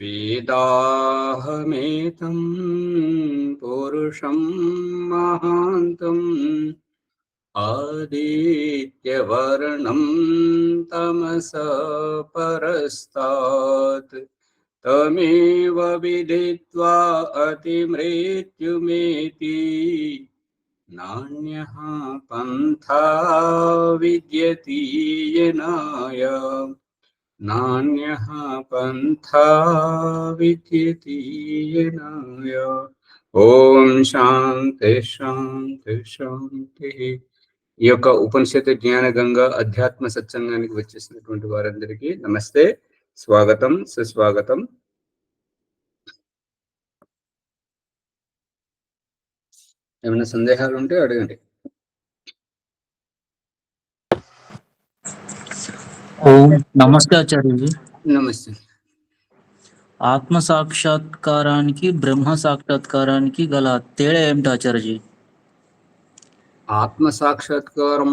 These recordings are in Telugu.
వేదాహమేతం పురుషం మహాంతం ఆదిత్యవర్ణం తమస పరస్తాత్ తమేవ విదిత్వా అతిమృత్యుమేతి నాన్యః పంథా విద్యతే యనాయ నాన్యః పంథా విద్యతే యనాయ. ఓం శాంతి శాంతి శాంతి. ఈ యొక్క ఉపనిషత్తు జ్ఞాన గంగా అధ్యాత్మ సత్సంగానికి వచ్చేసినటువంటి వారందరికీ నమస్తే, స్వాగతం, సుస్వాగతం. ఏమైనా సందేహాలు ఉంటే అడగండి. ఓం నమస్తే ఆచార్యజీ. నమస్తే. ఆత్మ సాక్షాత్కారానికి బ్రహ్మ సాక్షాత్కారానికి గల తేడా ఏమిటి ఆచార్యజీ? ఆత్మ సాక్షాత్కారం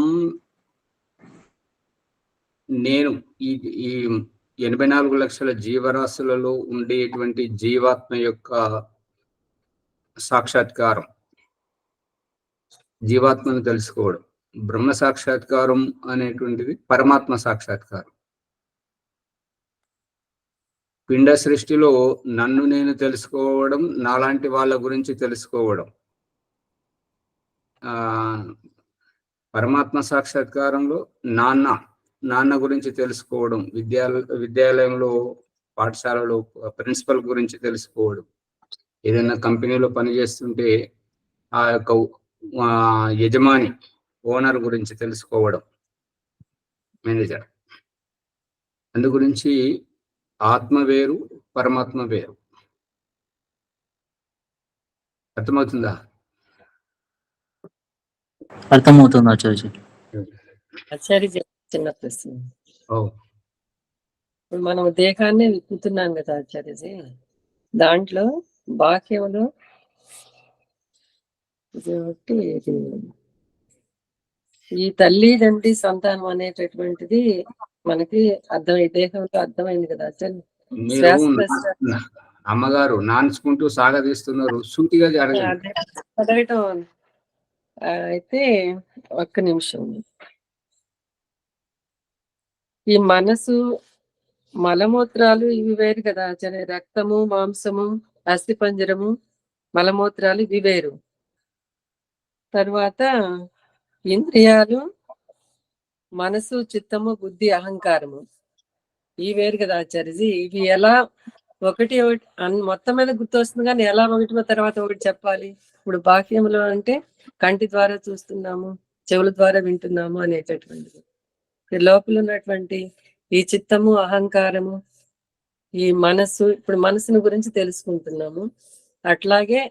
నేను ఈ 84 లక్షల జీవరాశులలో ఉండేటువంటి జీవాత్మ యొక్క సాక్షాత్కారం, జీవాత్మను తెలుసుకోవడం. బ్రహ్మ సాక్షాత్కారం అనేటువంటిది పరమాత్మ సాక్షాత్కారం. పిండ సృష్టిలో నన్ను నేను తెలుసుకోవడం, నాలాంటి వాళ్ళ గురించి తెలుసుకోవడం. పరమాత్మ సాక్షాత్కారంలో నాన్న గురించి తెలుసుకోవడం, విద్యాలయంలో పాఠశాలలో ప్రిన్సిపల్ గురించి తెలుసుకోవడం, ఏదైనా కంపెనీలో పనిచేస్తుంటే ఆ యొక్క యజమాని ఓనర్ గురించి తెలుసుకోవడం, మేనేజర్. అందు గురించి ఆత్మ వేరు, పరమాత్మ వేరు. అర్థమవుతుందా? అర్థమవుతుంది ఆచార్యజీ. ఆచార్య చిన్న ప్రశ్న. ఓ మనం దేహాన్ని విప్పుతున్నాం కదా ఆచార్యజీ, దాంట్లో బాహ్యంలో ఈ తల్లి తండ్రి సంతానం అనేటటువంటిది మనకి దేహంలో అర్థమైంది కదా ఆచార్య. అమ్మగారు నాన్చుకుంటూ సాగదీస్తున్నారు, సూటిగా చదవటం అయితే ఒక్క నిమిషం. ఈ మనసు, మలమూత్రాలు ఇవి వేరు కదా ఆచార్య. రక్తము, మాంసము, అస్థిపంజరము, మలమూత్రాలు ఇవి వేరు. తర్వాత ఇంద్రియాలు, మనసు, చిత్తము, బుద్ధి, అహంకారము ఇవి వేరు కదా ఆచార్యజీ. ఇవి ఎలా ఒకటి మొత్తం మీద గుర్తొస్తుంది, కానీ ఎలా ఒకటి తర్వాత ఒకటి చెప్పాలి? ఇప్పుడు బాహ్యంలో అంటే కంటి ద్వారా చూస్తున్నాము, చెవుల ద్వారా వింటున్నాము అనేటటువంటిది. లోపల ఉన్నటువంటి ఈ చిత్తము, అహంకారము, ఈ మనస్సు, ఇప్పుడు మనసుని గురించి తెలుసుకుంటున్నాము. అట్లాగే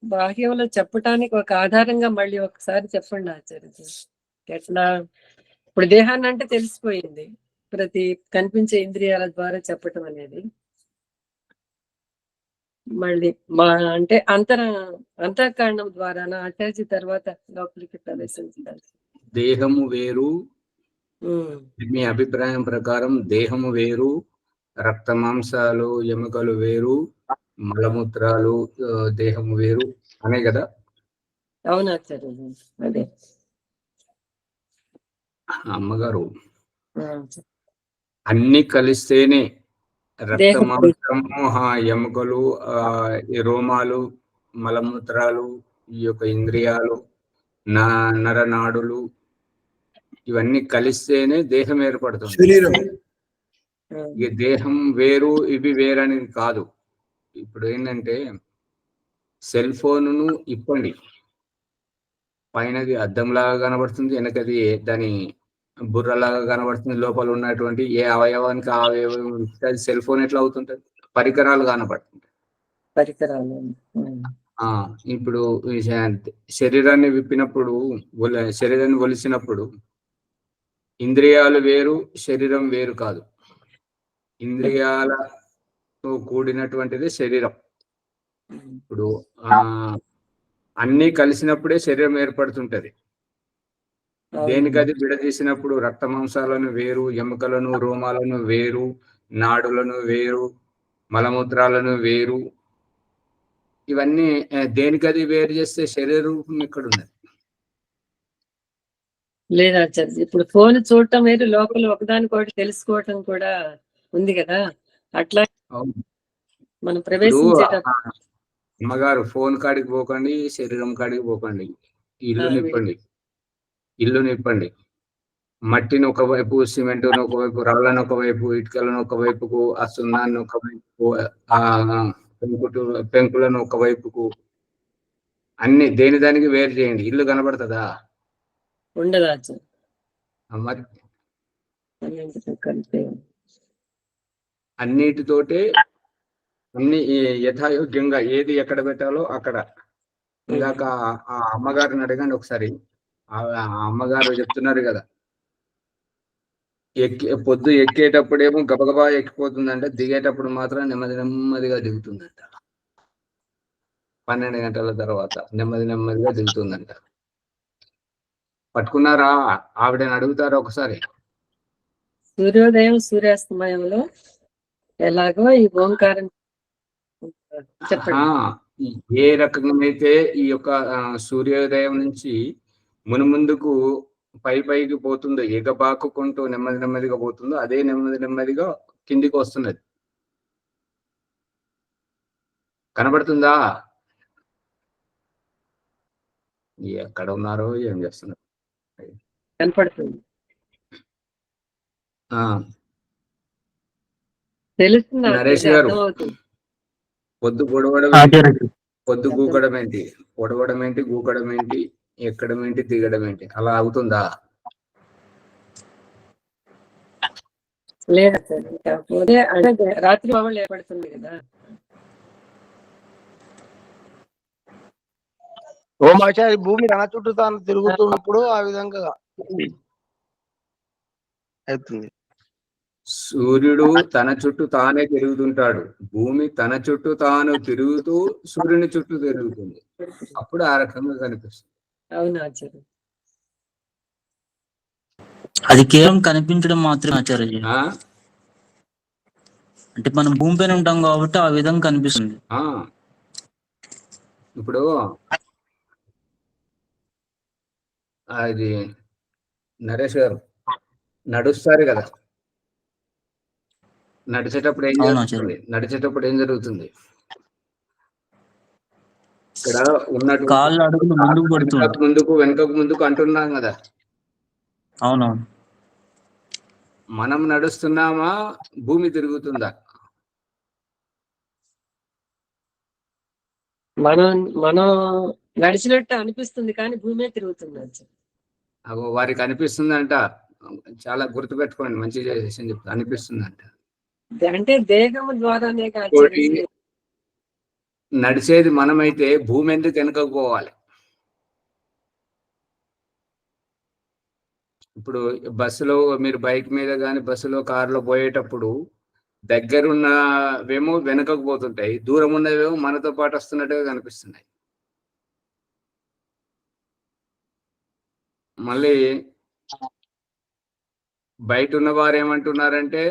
బాహ్యంలో చెప్పటానికి ఒక ఆధారంగా మళ్ళీ ఒకసారి చెప్పండి ఆచార్యజీ. ఎట్లా ఇప్పుడు దేహాన్ని అంటే తెలిసిపోయింది, ప్రతి కనిపించే ఇంద్రియాల ద్వారా చెప్పటం అనేది. మళ్ళీ అంటే అంతఃకరణం ద్వారా ఆచార్య తర్వాత లోపలికి ప్రవేశించాలి. దేహము వేరు, మీ అభిప్రాయం ప్రకారం దేహము వేరు, రక్త మాంసాలు ఎముకలు వేరు, మలమూత్రాలు దేహము వేరు అనే కదా? అవునాచార్య. అదే అమ్మగారు, అన్ని కలిస్తేనే రక్త మాంసము, ఎముకలు, రోమాలు, మలమూత్రాలు, ఈ యొక్క ఇంద్రియాలు, నరనాడులు ఇవన్నీ కలిస్తేనే దేహం ఏర్పడుతుంది. ఇక దేహం వేరు ఇవి వేరనేది కాదు. ఇప్పుడు ఏంటంటే సెల్ ఫోన్ను ఇప్పండి, పైనది అద్దంలాగా కనబడుతుంది, వెనకది దాని బుర్రలాగా కనబడుతుంది. లోపల ఉన్నటువంటి ఏ అవయవానికి ఆ అవయవం అది సెల్ ఫోన్ ఎట్లా అవుతుంటది? పరికరాలు కనబడుతుంది. పరికరాలు. ఇప్పుడు శరీరాన్ని విప్పినప్పుడు, శరీరాన్ని ఒలిసినప్పుడు ఇంద్రియాలు వేరు, శరీరం వేరు కాదు. ఇంద్రియాలతో కూడినటువంటిది శరీరం. ఇప్పుడు అన్నీ కలిసినప్పుడే శరీరం ఏర్పడుతుంటది. దేనికది విడదీసినప్పుడు రక్త మాంసాలను వేరు, ఎముకలను, రోమాలను వేరు, నాడులను వేరు, మలమూత్రాలను వేరు, ఇవన్నీ దేనికది వేరు చేస్తే శరీర రూపం ఇక్కడ ఉన్నది. లేదా ఆచార్య, ఇప్పుడు ఫోన్ చూడటం వేరు, లోపల ఒకదానికొకటి తెలుసుకోవటం కూడా ఉంది కదా, అట్లా అవును. మనం ఇప్పుడు ప్రవేశించేటప్పుడు అమ్మగారు ఫోన్ కాడికి పోకండి, శరీరం కాడికి పోకండి, ఇల్లు నిప్పండి, ఇల్లు నిప్పండి. మట్టిని ఒకవైపు, సిమెంట్ను ఒకవైపు, రాళ్ళను ఒకవైపు, ఇటుకలను ఒకవైపుకు, ఆ సున్నాన్ని ఒకవైపు, ఆ పెంకులను ఒకవైపుకు, అన్ని దేని దానికి వేరు చేయండి. ఇల్లు కనబడుతుందా? ఉండదు ఆచార్య. మరి కలిపే అన్నిటితోటే అన్ని యథాయోగ్యంగా ఏది ఎక్కడ పెట్టాలో అక్కడ. ఇందాక ఆ అమ్మగారిని అడగండి ఒకసారి. ఆ అమ్మగారు చెప్తున్నారు కదా, పొద్దు ఎక్కేటప్పుడేమో గబగబా ఎక్కిపోతుందంట, దిగేటప్పుడు మాత్రం నెమ్మది నెమ్మదిగా దిగుతుందంట. 12 గంటల తర్వాత నెమ్మది నెమ్మదిగా దిగుతుందంట. పట్టుకున్నారా? ఆవిడని అడుగుతారా ఒకసారి? సూర్యోదయం సూర్యాస్తమయంలో ఎలాగో ఈ ఓంకారం చెప్పండి. ఏ రకంగానైతే ఈ యొక్క సూర్యోదయం నుంచి మునుముందుకు పైకి పోతుందో, ఎగబాకుకుంటూ నెమ్మది నెమ్మదిగా పోతుందో, అదే నెమ్మది నెమ్మదిగా కిందికి వస్తున్నది. కనబడుతుందా? ఎక్కడ ఉన్నారో ఏం చేస్తున్నారు? కనపడుతుంది, తెలుస్తుంది, నరేష్ గారు, అర్థమవుతుంది. పొద్దు పొడవడం ఏంటి, పొద్దు గూకడం ఏంటి, పొడవడం ఏంటి, గూకడం ఏంటి, ఎక్కడం ఏంటి, దిగడం ఏంటి, అలా అవుతుందా? లేదా సార్, కాకపోతే అంటే రాత్రి మామూలు ఏర్పడుతుంది కదా. ఓమాచారి భూమి తన చుట్టూ తాను తిరుగుతున్నప్పుడు ఆ విధంగా అవుతుంది. సూర్యుడు తన చుట్టూ తానే తిరుగుతుంటాడు, భూమి తన చుట్టూ తాను తిరుగుతూ సూర్యుని చుట్టూ తిరుగుతుంది. అప్పుడు ఆ రకంగా కనిపిస్తుంది. అవును ఆచార్య. అది కేవలం కనిపించడం మాత్రమే ఆచార్యజీ. అంటే మనం భూమి పైన ఉంటాం కాబట్టి ఆ విధంగా కనిపిస్తుంది. ఇప్పుడు అది నరేష్ గారు నడుస్తారు కదా, నడిచేటప్పుడు ఏం జరుగుతుంది? ఇక్కడ ఉన్నట్టు కాళ్ళు అడుగులు ముందుకు పడుతుంది, వెనుకకు ముందుకు అంటున్నాం కదా. అవునవును. మనం నడుస్తున్నామా, భూమి తిరుగుతుందా? మనం నడిచినట్టు అనిపిస్తుంది కానీ భూమే తిరుగుతుంది. వారికి అనిపిస్తుందంట. చాలా గుర్తుపెట్టుకోండి, మంచి చేసి చెప్తా, అనిపిస్తుందంట. అంటే దేహం ద్వారానే నడిచేది మనమైతే భూమి ఎందుకు వెనుకకు పోవాలి? ఇప్పుడు బస్సులో మీరు బైక్ మీద కానీ బస్సులో కారులో పోయేటప్పుడు దగ్గరున్నవేమో వెనుకకు పోతుంటాయి, దూరం ఉన్నవేమో మనతో పాటు వస్తున్నట్టుగా కనిపిస్తున్నాయి. మళ్ళీ బయట ఉన్న వారు ఏమంటున్నారంటే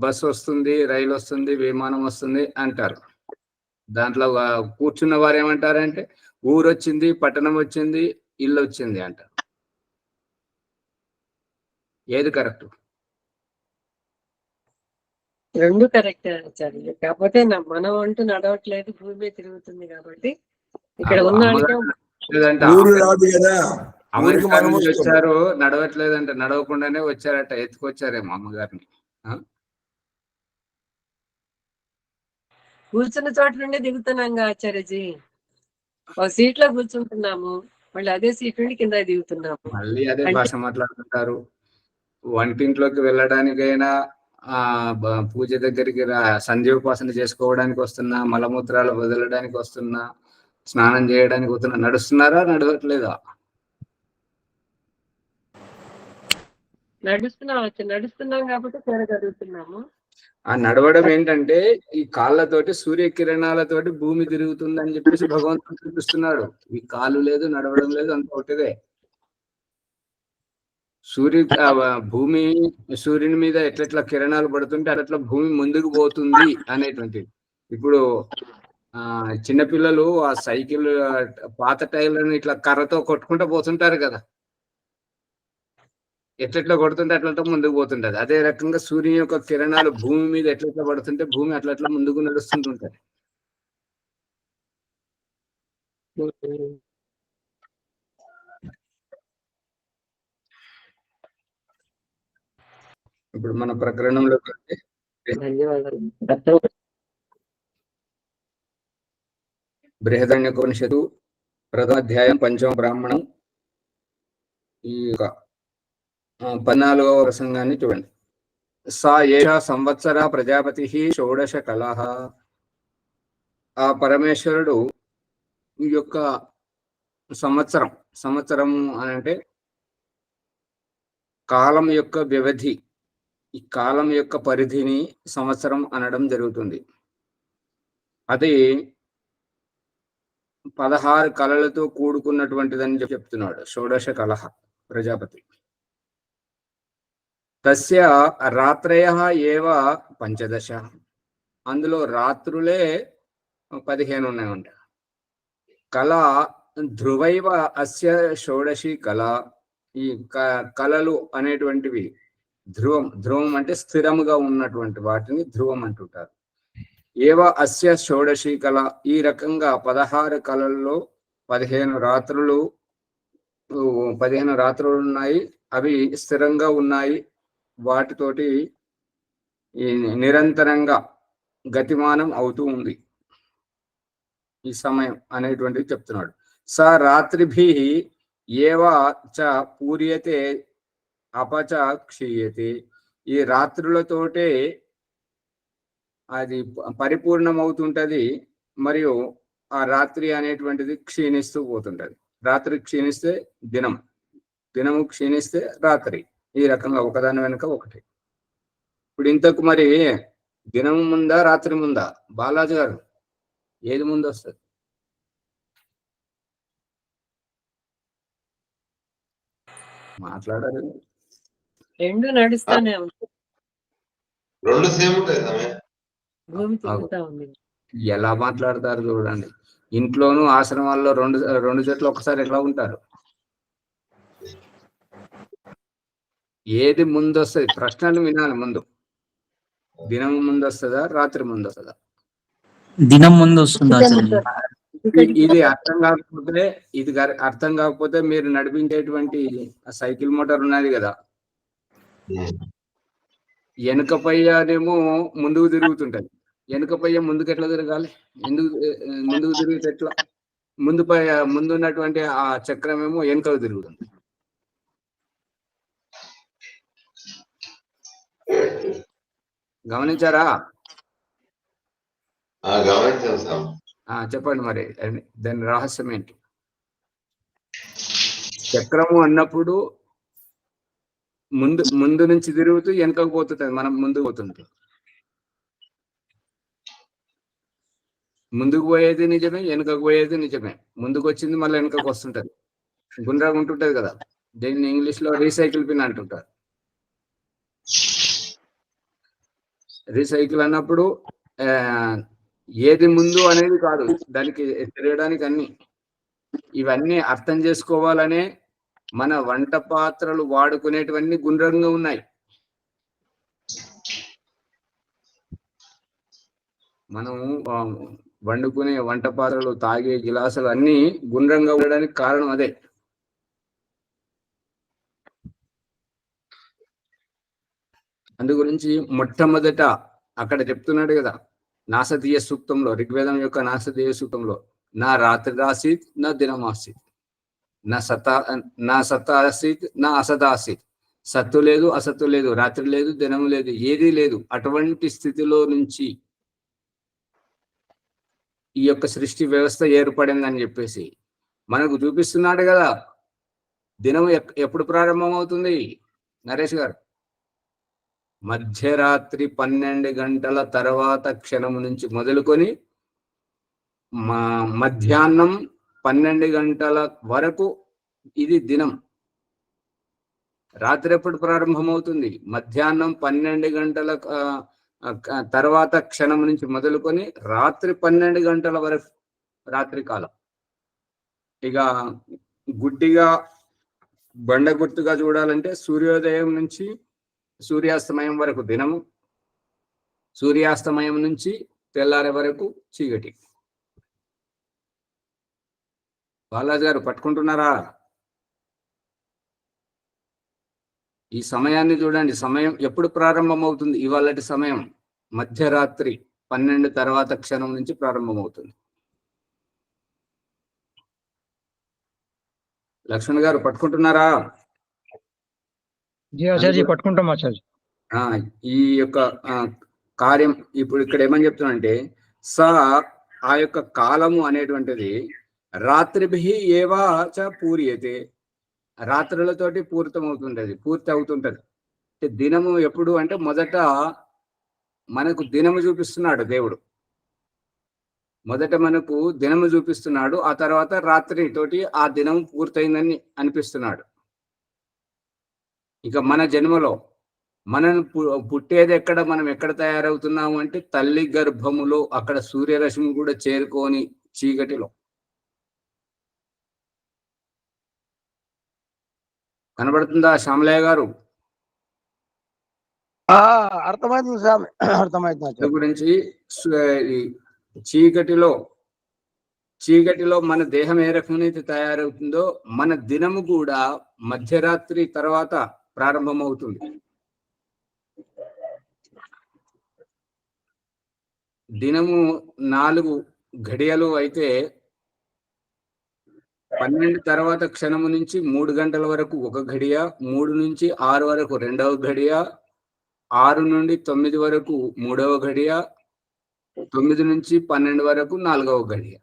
బస్సు వస్తుంది, రైలు వస్తుంది, విమానం వస్తుంది అంటారు. దాంట్లో కూర్చున్న వారు ఏమంటారంటే ఊరు వచ్చింది, పట్టణం వచ్చింది, ఇల్లు వచ్చింది అంటారు. ఏది కరెక్ట్? రెండు కరెక్ట్ ఆచార్య. కాకపోతే మనం అంటూ నడవట్లేదు, భూమి తిరుగుతుంది కాబట్టి ఇక్కడ ఉన్న అమెరికా నుంచి వచ్చారు, నడవట్లేదంట, నడవకుండానే వచ్చారట, ఎత్తుకొచ్చారేమో అమ్మగారిని. కూర్చున్న చోట నుండి దిగుతున్నాం ఆచార్యజీ. ఒక సీట్ లో కూర్చుంటున్నాము, మళ్ళీ అదే సీట్ నుండి కింద దిగుతున్నాము, మళ్ళీ అదే భాష మాట్లాడుతుంటారు. వంటింట్లోకి వెళ్ళడానికైనా, పూజ దగ్గరికి సంధ్యోపాసన చేసుకోవడానికి వస్తున్నా, మలమూత్రాలు వదలడానికి వస్తున్నా, స్నానం చేయడానికి వస్తున్నా, నడుస్తున్నారా, నడవట్లేదా? నడుస్తున్నాం కాబట్టి తిరగలుగుతున్నాము. ఆ నడవడం ఏంటంటే ఈ కాళ్ళతోటి సూర్యకిరణాలతోటి భూమి తిరుగుతుందని చెప్పేసి భగవంతుడు చూపిస్తున్నాడు. ఈ కాలు లేదు, నడవడం లేదు, అంత ఒకటిదే. భూమి సూర్యుని మీద ఎట్లెట్లా కిరణాలు పడుతుంటే అట్లా భూమి ముందుకు పోతుంది అనేటువంటిది. ఇప్పుడు చిన్నపిల్లలు ఆ సైకిల్ పాత టైర్లను ఇట్లా కర్రతో కొట్టుకుంటూ పోతుంటారు కదా, ఎట్లెట్లా కొడుతుంటే అట్లా ముందుకు పోతుంటది. అదే రకంగా సూర్యుని యొక్క కిరణాలు భూమి మీద ఎట్లెట్లా పడుతుంటే భూమి అట్లా ముందుకు నడుస్తుంటుంటది. ఇప్పుడు మన ప్రకరణంలో ధన్యవాదాలు. బృహదారణ్యకోపనిషత్తు ప్రథమ అధ్యాయం పంచమ బ్రాహ్మణం ఈ 14వ ప్రసంగాన్ని చూడండి. సా ఏషా సంవత్సర ప్రజాపతి షోడశ కళః. ఆ పరమేశ్వరుడు ఈ యొక్క సంవత్సరం అని అంటే కాలం యొక్క వ్యవధి, ఈ కాలం యొక్క పరిధిని సంవత్సరం అనడం జరుగుతుంది. అది 16 కళలతో కూడుకున్నటువంటిదని చెప్తున్నాడు. షోడశ కళః ప్రజాపతి. తస్య రాత్రయః ఏవ 15. అందులో రాత్రులే 15 ఉన్నాయంట. కళ ధ్రువైవ అస్య షోడశి కళ. ఈ కళలు అనేటువంటివి ధ్రువం అంటే స్థిరముగా ఉన్నటువంటి వాటిని ధ్రువం అంటుంటారు. ఏవ అస్య షోడశి కళ. ఈ రకంగా 16 కళల్లో 15 రాత్రులు ఉన్నాయి. అవి స్థిరంగా ఉన్నాయి. వాటితోటి నిరంతరంగా గతిమానం అవుతూ ఉంది ఈ సమయం అనేటువంటిది చెప్తున్నాడు. స రాత్రిభి ఏవ చ పూర్యతే అపచ క్షీయతే. ఈ రాత్రులతోటే అది పరిపూర్ణమవుతుంటది, మరియు ఆ రాత్రి అనేటువంటిది క్షీణిస్తూ పోతుంటది. రాత్రి క్షీణిస్తే దినము క్షీణిస్తే రాత్రి. ఈ రకంగా ఒకదాని వెనుక ఒకటి. ఇప్పుడు ఇంతకు మరి దినము ముందా రాత్రి ముందా? బాలాజీ గారు ఏది ముందు వస్తుంది? మాట్లాడాలి. రెండు నడుస్తానే ఉంటాయి. రెండు సేమ్ ఉంటాయి సమయం. భూమి తిరుగుతా ఉంది. ఎలా మాట్లాడతారు చూడండి. ఇంట్లోనూ ఆశ్రమాల్లో రెండు జట్లు ఒకసారి ఎట్లా ఉంటారు? ఏది ముందు వస్తుంది? ప్రశ్నలు వినాలి ముందు. దినం ముందు వస్తుందా రాత్రి ముందు వస్తుందా? దినం ముందు వస్తుంది. ఇది అర్థం కాకపోతే మీరు నడిపించేటువంటి సైకిల్ మోటార్ ఉన్నది కదా, వెనుక పయ్యనేమో ముందుకు తిరుగుతుంటది. వెనుక పయ్య ముందుకు ఎట్లా తిరగాలి? ముందుకు తిరిగితే ఎట్లా? ముందు ఉన్నటువంటి ఆ చక్రం ఏమో వెనుకకు తిరుగుతుంది. గమనించారా? చెప్పండి మరి దాని రహస్యం ఏంటి? చక్రము అన్నప్పుడు ముందు నుంచి తిరుగుతూ వెనుకకు పోతుంది, మనం ముందుకు పోతుంది. ముందుకు పోయేది నిజమే, వెనుకకు పోయేది నిజమే. ముందుకు వచ్చింది మళ్ళీ వెనుకకు వస్తుంటది, గుండ్రాగా ఉంటుంటది కదా. దీన్ని ఇంగ్లీష్ లో రీసైకిల్ పిన్ అంటుంటారు. రీసైకిల్ అన్నప్పుడు ఏది ముందు అనేది కాదు, దానికి తెలియడానికి ఇవన్నీ అర్థం చేసుకోవాలనే మన వంట పాత్రలు వాడుకునేటివన్నీ గుండ్రంగా ఉన్నాయి. మనము వండుకునే వంట పాత్రలు, తాగే గిలాసులు అన్ని గుండ్రంగా ఉండడానికి కారణం అదే. అందు గురించి మొట్టమొదట అక్కడ చెప్తున్నాడు కదా, నాసతీయ సూక్తంలో, ఋగ్వేదం యొక్క నాసతీయ సూక్తంలో, నా రాత్రి ఆసీత్ నా దినం ఆసీత్, నా సత ఆసీత్ నా అసత ఆసీత్. సత్తు లేదు, అసత్తు లేదు, రాత్రి లేదు, దినం లేదు, ఏదీ లేదు. అటువంటి స్థితిలో నుంచి ఈ యొక్క సృష్టి వ్యవస్థ ఏర్పడిందని చెప్పేసి మనకు చూపిస్తున్నాడు కదా. దినం ఎప్పుడు ప్రారంభం అవుతుంది నరేష్ గారు? మధ్యరాత్రి 12 గంటల తర్వాత క్షణం నుంచి మొదలుకొని మధ్యాహ్నం 12 గంటల వరకు ఇది దినం. రాత్రి ఎప్పుడు ప్రారంభమవుతుంది? మధ్యాహ్నం 12 గంటల తర్వాత క్షణం నుంచి మొదలుకొని రాత్రి 12 గంటల వరకు రాత్రి కాలం. ఇక గుడ్డిగా బండ గుర్తుగా చూడాలంటే సూర్యోదయం నుంచి సూర్యాస్తమయం వరకు దినము, సూర్యాస్తమయం నుంచి తెల్లారే వరకు చీకటి. బాలాజీ గారు పట్టుకుంటున్నారా? ఈ సమయాన్ని చూడండి. సమయం ఎప్పుడు ప్రారంభమవుతుంది? ఇవాళటి సమయం మధ్యరాత్రి 12 తర్వాత క్షణం నుంచి ప్రారంభమవుతుంది. లక్ష్మణ్ గారు పట్టుకుంటున్నారా? పట్టుకుంటాం ఆచార్య. ఈ యొక్క కార్యం ఇప్పుడు ఇక్కడ ఏమని చెప్తున్నా స ఆ యొక్క కాలము అనేటువంటిది రాత్రిభి ఏవా చ పూర్యతే, రాత్రులతోటి పూర్తి అవుతుంటది. దినము ఎప్పుడు అంటే మొదట మనకు దినము చూపిస్తున్నాడు దేవుడు. మొదట మనకు దినము చూపిస్తున్నాడు, ఆ తర్వాత రాత్రి తోటి ఆ దినం పూర్తయిందని అనిపిస్తున్నాడు. ఇక మన జన్మలో మనం పుట్టేది ఎక్కడ, మనం ఎక్కడ తయారవుతున్నాము అంటే తల్లి గర్భములో, అక్కడ సూర్యరశ్మి కూడా చేరుకొని చీకటిలో. కనబడుతుందా శ్యామలయ్య గారు? అర్థమవుతుంది స్వామి, అర్థమవుతుంది. గురించి చీకటిలో మన దేహం ఏ రకమైతే తయారవుతుందో మన దినము కూడా మధ్యరాత్రి తర్వాత ప్రారంభమవుతుంది. దినము 4 గడియలు అయితే 12 తర్వాత క్షణము నుంచి 3 గంటల వరకు 1 గడియ, 3 నుంచి 6 వరకు 2వ గడియ, 6 నుండి 9 వరకు 3వ గడియ, 9 నుంచి 12 వరకు 4వ గడియ.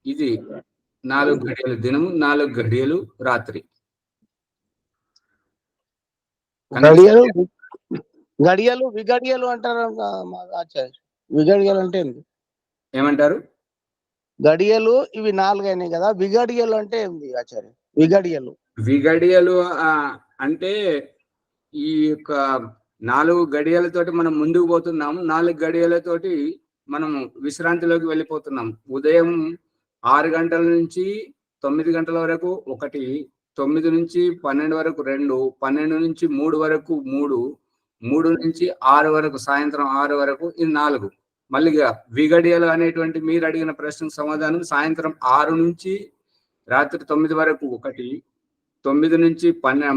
ఇది 4 గడియలు దినము, 4 గడియలు రాత్రి. గడియలు విగడియలు అంటారు ఆచార్య. విగడియలు అంటే ఏంటి? ఏమంటారు? గడియలు ఇవి 4 అయినాయి కదా, విగడియలు అంటే ఏంటి ఆచార్య? విగడియలు అంటే ఈ యొక్క 4 గడియలతోటి మనం ముందుకు పోతున్నాము, 4 గడియలతోటి మనం విశ్రాంతిలోకి వెళ్ళిపోతున్నాం. ఉదయం 6 గంటల నుంచి 9 గంటల వరకు 1, 9 నుంచి 12 వరకు 2, 12 నుంచి 3 వరకు 3, 3 నుంచి 6 వరకు సాయంత్రం 6 వరకు ఇది 4. మళ్ళీగా విగడియలు అనేటువంటి మీరు అడిగిన ప్రశ్నకు సమాధానం సాయంత్రం 6 నుంచి రాత్రి 9 వరకు 1, 9 నుంచి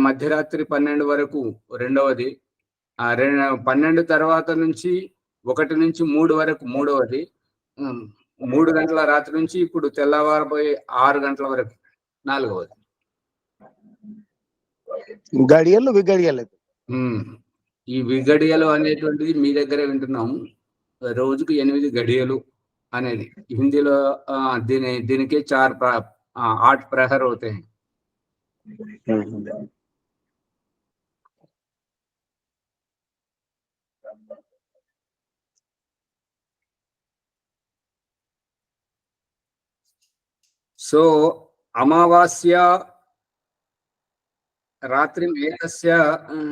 మధ్యరాత్రి 12 వరకు రెండవది, 12 తర్వాత నుంచి 1 నుంచి 3 వరకు మూడవది, 3 గంటల రాత్రి నుంచి ఇప్పుడు తెల్లవారిపోయి 6 గంటల వరకు నాలుగవది. గడియలు విగడియలు. ఈ విగడియలు అనేటువంటిది మీ దగ్గర వింటున్నాము. రోజుకు 8 గడియలు అనేది హిందీలో దీనికి 8 ప్రహర్ అవుతాయి. సో అమావాస్య రాత్రి మేఘస్య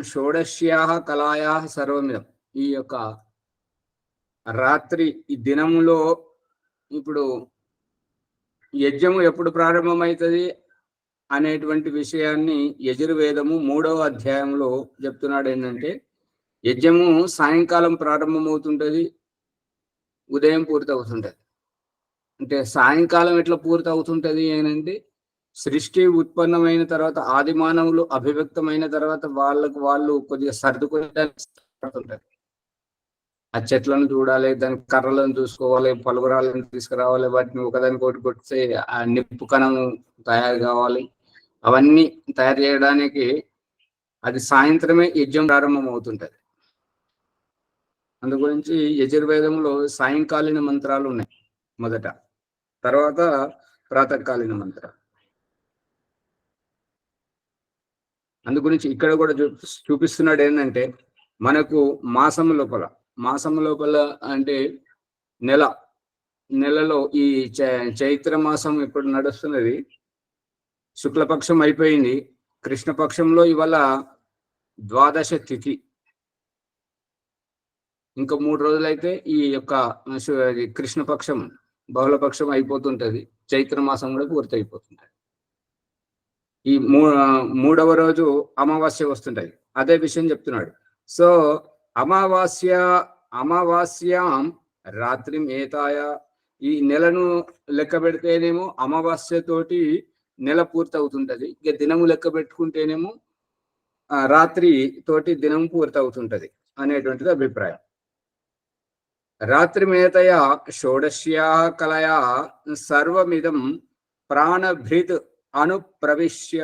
షోడశ్యాః కళాయాః సర్వమిదం. ఈ యొక్క రాత్రి ఈ దినములో ఇప్పుడు యజ్ఞము ఎప్పుడు ప్రారంభమవుతుంది అనేటువంటి విషయాన్ని యజుర్వేదము 3వ అధ్యాయంలో చెప్తున్నాడు. ఏంటంటే యజ్ఞము సాయంకాలం ప్రారంభమవుతుంటది, ఉదయం పూర్తి అవుతుంటది. అంటే సాయంకాలం ఎట్లా పూర్తి అవుతుంటది అంటే సృష్టి ఉత్పన్నమైన తర్వాత, ఆది మానవులు అభివ్యక్తమైన తర్వాత వాళ్ళు కొద్దిగా సర్దుకుంటారు. ఆ చెట్లను చూడాలి, దాని కర్రలను చూసుకోవాలి, పలుగురాలను తీసుకురావాలి, వాటిని ఒకదానికొకటి కొట్టితే ఆ నిప్పు కణము తయారు కావాలి. అవన్నీ తయారు చేయడానికి అది సాయంత్రమే యజ్ఞం ప్రారంభం అవుతుంటది. అందు గురించి యజుర్వేదంలో సాయంకాలీన మంత్రాలు ఉన్నాయి మొదట, తర్వాత ప్రాతకాలీన మంత్రాలు. అందు గురించి ఇక్కడ కూడా చూపిస్తున్నాడు ఏంటంటే మనకు మాసం లోపల అంటే నెలలో ఈ చైత్ర మాసం ఇప్పుడు నడుస్తున్నది. శుక్లపక్షం అయిపోయింది, కృష్ణపక్షంలో ఇవాళ ద్వాదశ తిథి. ఇంకా 3 రోజులైతే ఈ యొక్క కృష్ణపక్షం బహుళపక్షం అయిపోతుంటది. చైత్ర మాసం కూడా పూర్తి అయిపోతుంటది. ఈ మూడవ రోజు అమావాస్య వస్తుంటది. అదే విషయం చెప్తున్నాడు. సో అమావాస్యాం రాత్రి ఏతాయ, ఈ నెలను లెక్క పెడితేనేమో అమావాస్య తోటి నెల పూర్తి అవుతుంటది. ఇక దినము లెక్క పెట్టుకుంటేనేమో రాత్రి తోటి దినం పూర్తి అవుతుంటది అనేటువంటిది అభిప్రాయం. రాత్రి మేతయ షోడశ్యా కలయా సర్వమిదం ప్రాణభృత్ అనుప్రవిశ్య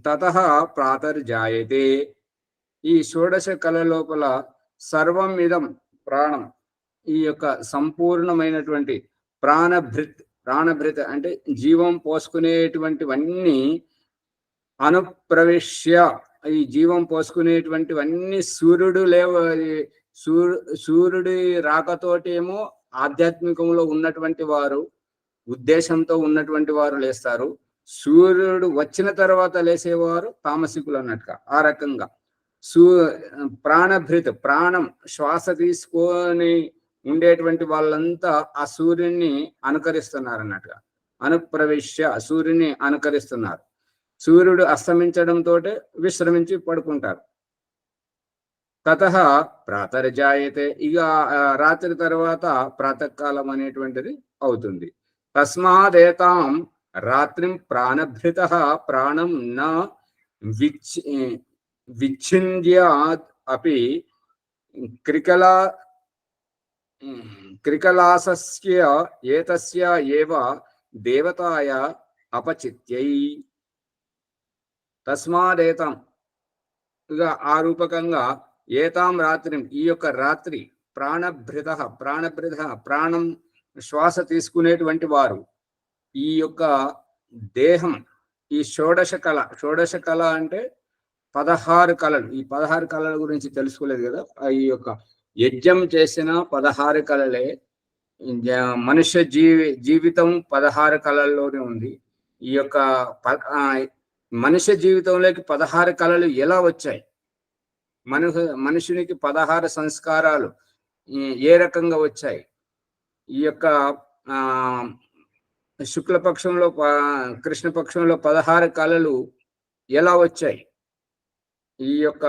తతః ప్రాతర్జాయతే. ఈ షోడశ కళ లోపల సర్వం ఇదం ప్రాణం, ఈ యొక్క సంపూర్ణమైనటువంటి ప్రాణభృత్ అంటే జీవం పోసుకునేటువంటివన్నీ అనుప్రవిశ్య, ఈ జీవం పోసుకునేటువంటివన్నీ సూర్యుడి రాకతోటేమో ఆధ్యాత్మికంలో ఉన్నటువంటి వారు, ఉద్దేశంతో ఉన్నటువంటి వారు లేస్తారు. సూర్యుడు వచ్చిన తర్వాత లేసేవారు తామసికులు అన్నట్టుగా. ఆ రకంగా ప్రాణభృత్, ప్రాణం శ్వాస తీసుకొని ఉండేటువంటి వాళ్ళంతా ఆ సూర్యుడిని అనుకరిస్తున్నారు అన్నట్టుగా. అనుప్రవిశ్య సూర్యుని అనుకరిస్తున్నారు. సూర్యుడు అస్తమించడంతో విశ్రమించి పడుకుంటారు. తతః ప్రాతర్జాయతే, ఇక రాత్రి తర్వాత ప్రాతకాలం అనేటువంటిది అవుతుంది. తస్మాదేతాం రాత్రిం ప్రాణభృతః ప్రాణం న విచ్ఛిన్యాద్ అపి క్రికలాసస్య ఏతస్య ఏవ దేవతాయ అపచిత్యై. తస్మాదేతాం, ఇక ఆ రూపకంగా ఏతాం రాత్రిం, ఈ యొక్క రాత్రి ప్రాణభృత ప్రాణం శ్వాస తీసుకునేటువంటి వారు, ఈ యొక్క దేహం, ఈ షోడశ కళ అంటే 16 కళలు. ఈ 16 కళల గురించి తెలుసుకోలేదు కదా. ఈ యొక్క యజ్ఞం చేసిన 16 కళలే. మనుష్య జీవితం 16 కళల్లోనే ఉంది. ఈ యొక్క మనుష్య జీవితంలోకి 16 కళలు ఎలా వచ్చాయి, మనుషునికి 16 సంస్కారాలు ఏ రకంగా వచ్చాయి, ఈ యొక్క శుక్లపక్షంలో కృష్ణపక్షంలో 16 కళలు ఎలా వచ్చాయి, ఈ యొక్క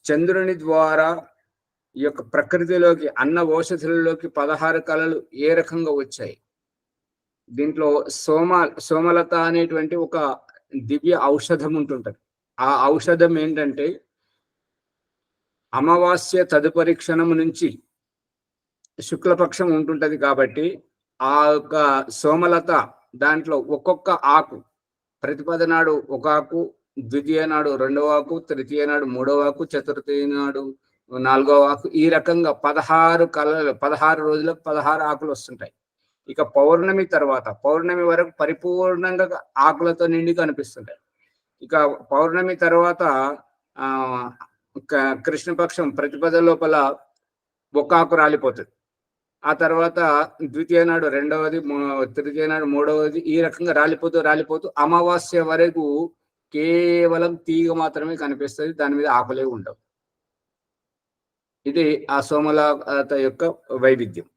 చంద్రుని ద్వారా ఈ యొక్క ప్రకృతిలోకి అన్న ఔషధులలోకి 16 కళలు ఏ రకంగా వచ్చాయి. దీంట్లో సోమలత అనేటువంటి ఒక దివ్య ఔషధం ఉంటుంటది. ఆ ఔషధం ఏంటంటే అమావాస్య తదుపరి క్షణం నుంచి శుక్లపక్షం ఉంటుంటది కాబట్టి ఆ యొక్క సోమలత దాంట్లో ఒక్కొక్క ఆకు, ప్రతిపద నాడు ఒక ఆకు, ద్వితీయ నాడు 2వ ఆకు, తృతీయ నాడు 3వ ఆకు, చతుర్థి నాడు 4వ ఆకు, ఈ రకంగా 16 కళలు, 16 రోజులకు 16 ఆకులు వస్తుంటాయి. ఇక పౌర్ణమి తర్వాత, పౌర్ణమి వరకు పరిపూర్ణంగా ఆకులతో నిండి కనిపిస్తుంటాయి. ఇక పౌర్ణమి తర్వాత కృష్ణపక్షం ప్రతిపద లోపల ఒక ఆకు రాలిపోతుంది. ఆ తర్వాత ద్వితీయ నాడు 2వది, తృతీయ నాడు 3వది, ఈ రకంగా రాలిపోతూ అమావాస్య వరకు కేవలం తీగ మాత్రమే కనిపిస్తుంది. దాని మీద ఆకులే ఉండవు. ఇది ఆ సోమలత యొక్క వైవిధ్యం.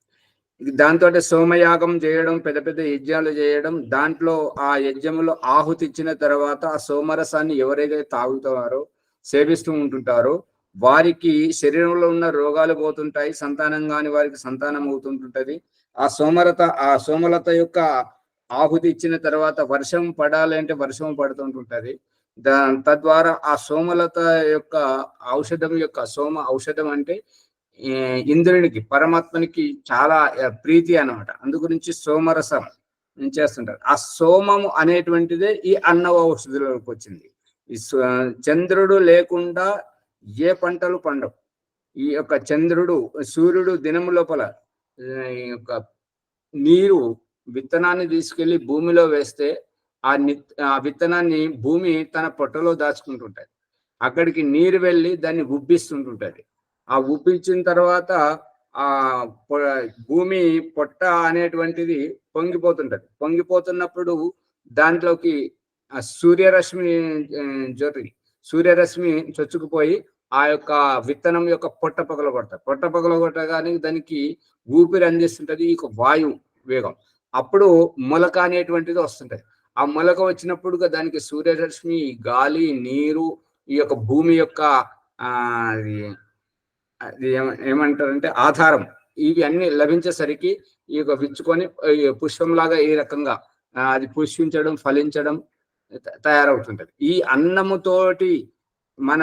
దాంతో సోమయాగం చేయడం, పెద్ద పెద్ద యజ్ఞాలు చేయడం, దాంట్లో ఆ యజ్ఞంలో ఆహుతి ఇచ్చిన తర్వాత ఆ సోమరసాన్ని ఎవరైతే తాగుతారో, సేవిస్తూ ఉంటుంటారో వారికి శరీరంలో ఉన్న రోగాలు పోతుంటాయి. సంతానం కాని వారికి సంతానం అవుతుంటుంటది. ఆ సోమలత యొక్క ఆహుతి ఇచ్చిన తర్వాత వర్షం పడాలంటే వర్షం పడుతుంటుంటది. తద్వారా ఆ సోమలత యొక్క సోమ ఔషధం అంటే ఇంద్రునికి, పరమాత్మనికి చాలా ప్రీతి అన్నమాట. అందుగురించి సోమరసం చేస్తుంటారు. ఆ సోమము అనేటువంటిదే ఈ అన్న ఔషధులకు వచ్చింది. ఈ చంద్రుడు లేకుండా ఏ పంటలు పండవు. ఈ యొక్క సూర్యుడు దినము లోపల ఈ యొక్క నీరు విత్తనాన్ని తీసుకెళ్లి భూమిలో వేస్తే ఆ విత్తనాన్ని భూమి తన పొట్టలో దాచుకుంటుంటది. అక్కడికి నీరు వెళ్ళి దాన్ని ఉబ్బిస్తుంటుంటది. ఆ ఉబ్బించిన తర్వాత ఆ భూమి పొట్ట అనేటువంటిది పొంగిపోతున్నప్పుడు దాంట్లోకి సూర్యరశ్మి జొరి సూర్యరశ్మి చొచ్చుకుపోయి ఆ యొక్క విత్తనం యొక్క పొట్ట పగలగొడతారు. పొట్ట పగలగొట్టగానే దానికి ఊపిరి అందిస్తుంటది ఈ వాయువు వేగం. అప్పుడు మొలక అనేటువంటిది వస్తుంటది. ఆ మొలక వచ్చినప్పుడు దానికి సూర్యరశ్మి, గాలి, నీరు, ఈ యొక్క భూమి యొక్క అది ఏమంటారంటే ఆధారం, ఇవి అన్ని లభించేసరికి ఈ యొక్క విచ్చుకొని పుష్పంలాగా ఈ రకంగా అది పుష్పించడం, ఫలించడం తయారవుతుంటది. ఈ అన్నముతోటి మన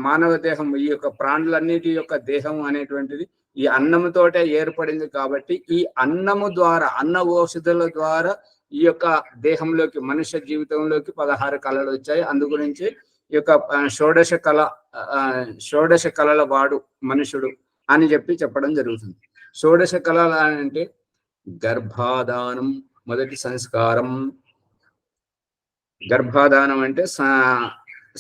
మానవ దేహం, ఈ యొక్క ప్రాణులన్నిటి యొక్క దేహం అనేటువంటిది ఈ అన్నముతోటే ఏర్పడింది. కాబట్టి ఈ అన్నము ద్వారా, అన్న ఔషధుల ద్వారా ఈ యొక్క దేహంలోకి, మనుష్య జీవితంలోకి 16 కళలు వచ్చాయి. అందు గురించి ఈ యొక్క షోడశ కళల వాడు మనుషుడు అని చెప్పడం జరుగుతుంది. షోడశ కళలు అంటే గర్భాధానం మొదటి సంస్కారం. గర్భాధానం అంటే